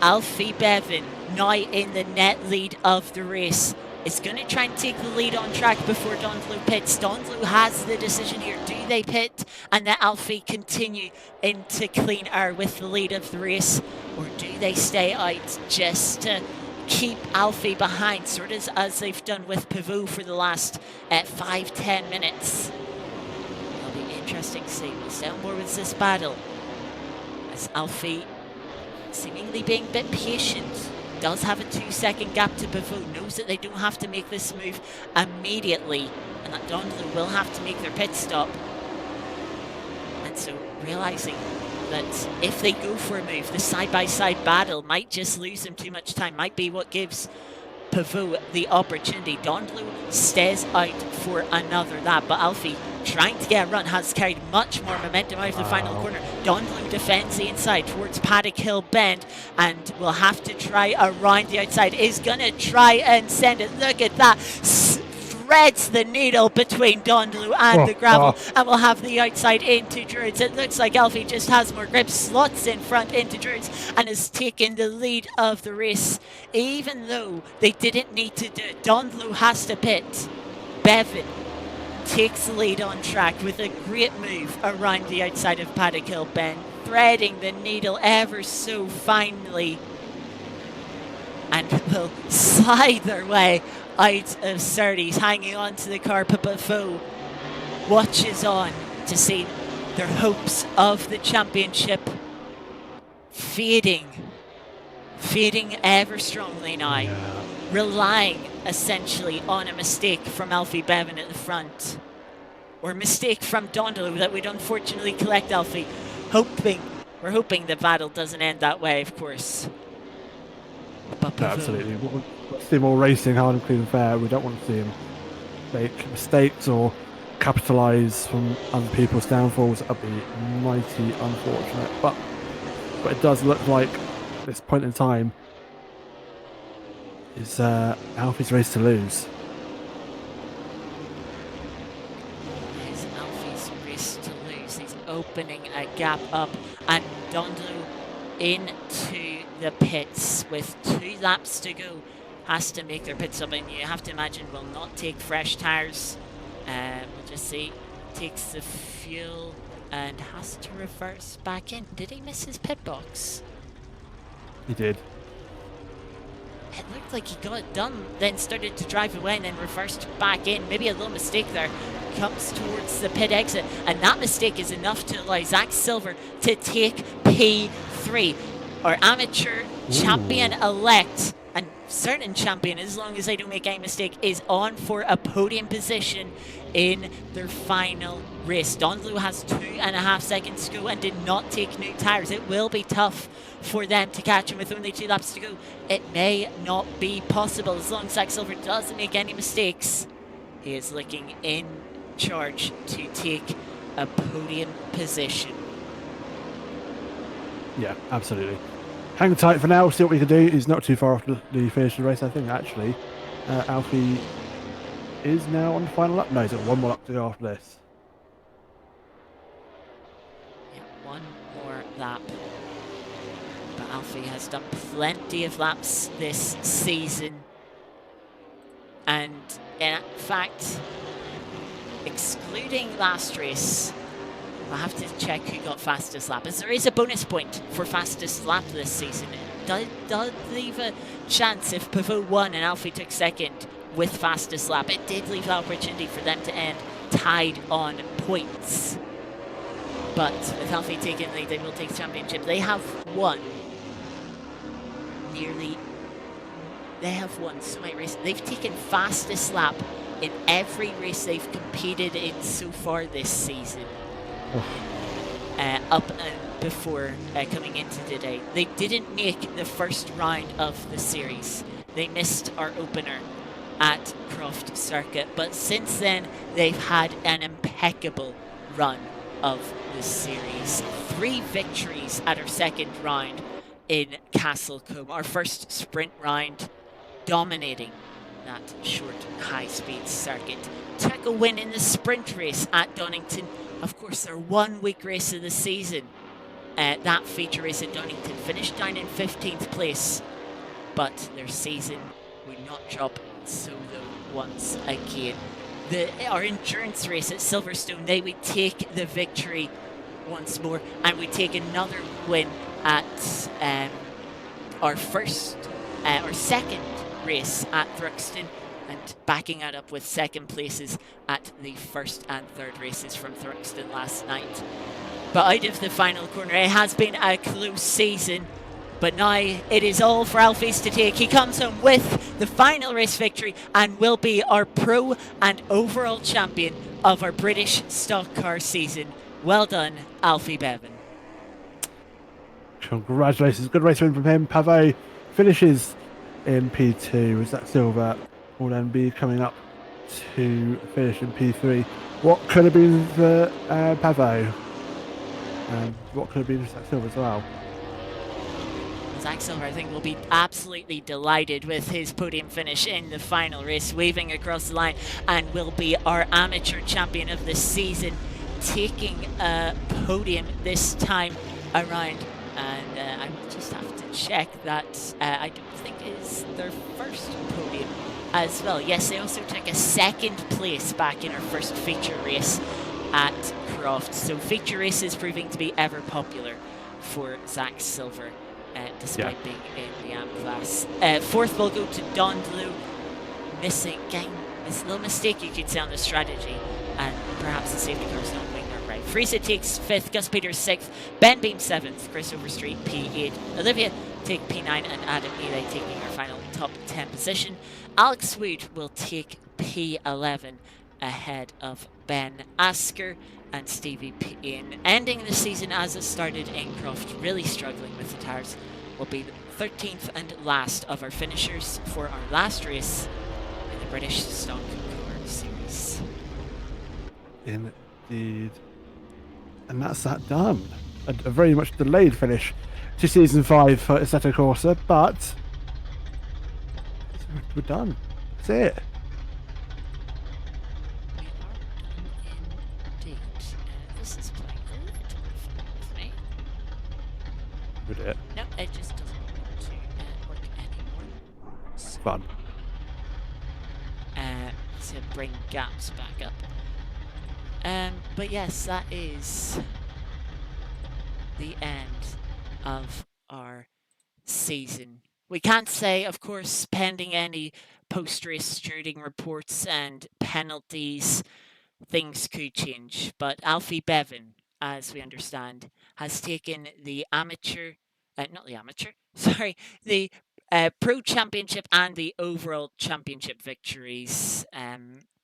Alfie Bevan, now in the net lead of the race, is going to try and take the lead on track before Donlu pits. Donlu has the decision here. Do they pit and let Alfie continue into clean air with the lead of the race, or do they stay out just to keep Alfie behind, sort of as they've done with Pavot for the last 5-10 minutes? It'll be interesting to see. We'll stay on board with this battle as Alfie, seemingly being a bit patient, does have a 2-second gap to Pavot, knows that they don't have to make this move immediately, and that Donlu will have to make their pit stop. And so realizing that if they go for a move, the side-by-side battle might just lose them too much time, might be what gives Pavot the opportunity. Donlu stays out for another lap, but Alfie, trying to get a run, has carried much more momentum out of the final corner. Donlu defends the inside towards Paddock Hill Bend and will have to try around the outside. Is going to try and send it. Look at that. Threads the needle between Donlu and the gravel, and will have the outside into Druids. It looks like Alfie just has more grip, slots in front into Druids, and has taken the lead of the race, even though they didn't need to do it. Donlu has to pit. Bevan takes the lead on track with a great move around the outside of Paddock Hill Bend, threading the needle ever so finely, and will slide their way out of Surtees, hanging on to the car. Pavot watches on to see their hopes of the championship fading ever strongly now, relying essentially on a mistake from Alfie Bevan at the front, or a mistake from Donlu that would unfortunately collect Alfie. We're hoping the battle doesn't end that way, of course. But No, absolutely. We want to see more racing, hard and clean and fair. We don't want to see him make mistakes or capitalise from other people's downfalls. That would be mighty unfortunate. But but it does look like at this point in time is Alfie's race to lose. It's Alfie's race to lose. He's opening a gap up, and Donlu into the pits with 2 laps to go. Has to make their pit stop, and you have to imagine will not take fresh tyres. We'll just see. Takes the fuel and has to reverse back in. Did he miss his pit box? He did. It looked like he got it done, then started to drive away and then reversed back in. Maybe a little mistake there. Comes towards the pit exit, and that mistake is enough to allow Zach Silver to take P3. Our amateur champion-elect, and certain champion, as long as I don't make any mistake, is on for a podium position in their final race. Donlu has 2.5 seconds to go and did not take new tyres. It will be tough for them to catch him with only 2 laps to go. It may not be possible as long as Zach Silver doesn't make any mistakes. He is looking in charge to take a podium position. Yeah, absolutely. Hang tight for now, see what we can do. He's not too far off the finish of the race, I think, actually. Alfie is now on the final lap. No, he's got 1 more lap to go after this. Yeah, 1 more lap. But Alfie has done plenty of laps this season. And in fact, excluding last race, I'll have to check who got fastest lap, as there is a bonus point for fastest lap this season. It does leave a chance if Pivot won and Alfie took second with fastest lap. It did leave the opportunity for them to end tied on points. But with Alfie taking the lead, they will take the championship. They have won so many races. They've taken fastest lap in every race they've competed in so far this season. Up and before coming into today. They didn't make the first round of the series. They missed our opener at Croft Circuit, but since then they've had an impeccable run of the series. 3 victories at our second round in Castlecombe. Our first sprint round, dominating that short high-speed circuit. Took a win in the sprint race at Donington. Of course, their 1-week race of the season, that feature race at Donington, finished down in 15th place, but their season would not drop so low once again. Our endurance race at Silverstone, they would take the victory once more, and we take another win at our second race at Thruxton, and backing that up with second places at the first and third races from Thruxton last night. But out of the final corner, it has been a close season, but now it is all for Alfie's to take. He comes home with the final race victory and will be our pro and overall champion of our British stock car season. Well done, Alfie Bevan. Congratulations, good race win from him. Pavé finishes in P2, as Zach Silver will then be coming up to finish in P3. What could have been for Pavé? And what could have been for Zach Silver as well? Zach Silver, I think, will be absolutely delighted with his podium finish in the final race, waving across the line, and will be our amateur champion of the season, taking a podium this time around. And I will just have to check that I don't think it's their first podium as well. Yes, they also took a second place back in our first feature race at Croft. So feature races proving to be ever popular for Zach Silver, despite being in the AM class. Fourth will go to Don Blue, missing, it's a little mistake you could say on the strategy, and perhaps the safety car's not going there right. Friesa takes 5th, Gus Peters 6th, Ben Beam 7th, Chris Overstreet P8, Olivia take P9, and Adam Eli taking our final top 10 position. Alex Wood will take P11 ahead of Ben Asker and Stevie Payne. Ending the season as it started in Croft, really struggling with the tyres, will be the 13th and last of our finishers for our last race in the British Stock Car Series. Indeed. And that's that done. A very much delayed finish to season 5 for Assetto Corsa, but we're done. That's it. We are done indeed. This is playing a little bit funny with me. We did it. No, it just doesn't want to work anymore. So, Fun. to bring gaps back up. But yes, that is the end of our season. We can't say, of course, pending any post-race stewarding reports and penalties, things could change. But Alfie Bevan, as we understand, has taken the amateur, not the amateur, sorry, the pro championship and the overall championship victories.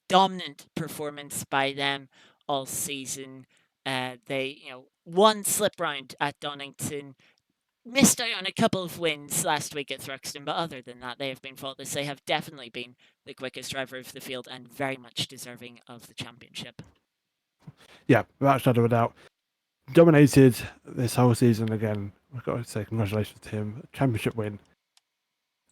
Dominant performance by them all season. They, one slip round at Donington, missed out on a couple of wins last week at Thruxton, but other than that, they have been faultless. They have definitely been the quickest driver of the field and very much deserving of the championship. Yeah, without a shadow of a doubt. Dominated this whole season again. I've got to say congratulations to him. Championship win.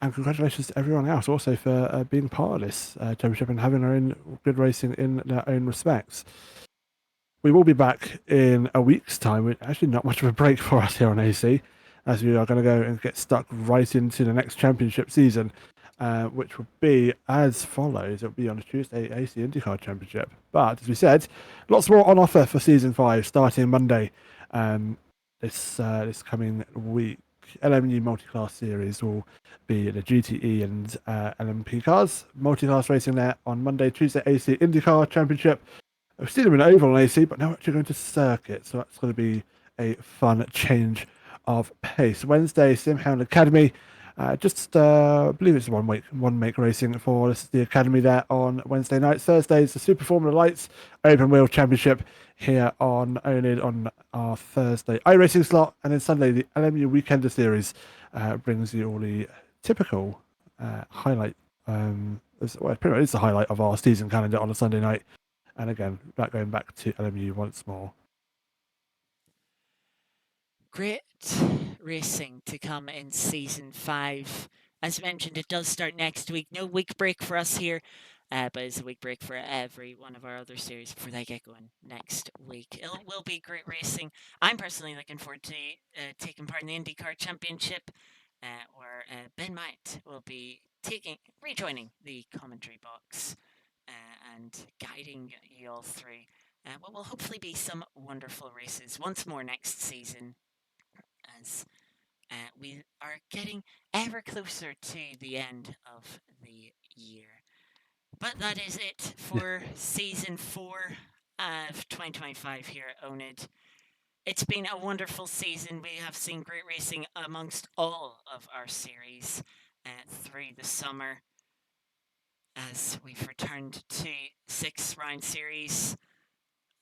And congratulations to everyone else also for being part of this championship and having their own good racing in their own respects. We will be back in a week's time. Actually, not much of a break for us here on AC, as we are going to go and get stuck right into the next championship season, which will be as follows. It will be on a Tuesday AC IndyCar Championship. But as we said, lots more on offer for season 5 starting Monday this coming week. LMU Multiclass Series will be the GTE and LMP cars. Multiclass racing there on Monday, Tuesday AC IndyCar Championship. I've seen them in oval on AC, but now we're actually going to circuit, so that's going to be a fun change of pace. Wednesday, Hound Academy. I believe it's one make racing for the Academy there on Wednesday night. Thursday is the Super Formula Lights Open Wheel Championship here on oNiD on our Thursday iRacing slot, and then Sunday the LMU Weekender Series brings you all the typical highlight. Pretty much it's the highlight of our season calendar on a Sunday night. And again, going back to LMU once more. Great racing to come in season 5. As mentioned, it does start next week. No week break for us here, but it's a week break for every one of our other series before they get going next week. It will be great racing. I'm personally looking forward to taking part in the IndyCar Championship, where Ben Might will be rejoining the commentary box and guiding you all through what will hopefully be some wonderful races once more next season, as we are getting ever closer to the end of the year. But that is it for season 4 of 2025 here at oNiD. It's been a wonderful season. We have seen great racing amongst all of our series through the summer, as we've returned to 6-round series.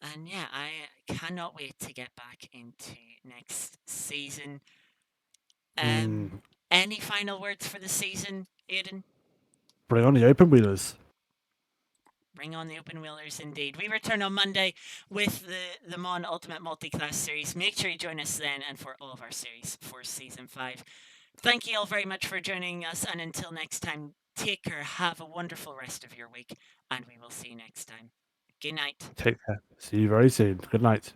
And yeah, I cannot wait to get back into next season. Any final words for the season, Aidan? Bring on the open wheelers. Bring on the open wheelers, indeed. We return on Monday with the Mon Ultimate Multi-Class Series. Make sure you join us then and for all of our series for Season 5. Thank you all very much for joining us, and until next time, take care, have a wonderful rest of your week, and we will see you next time. Good night. Take care. See you very soon. Good night.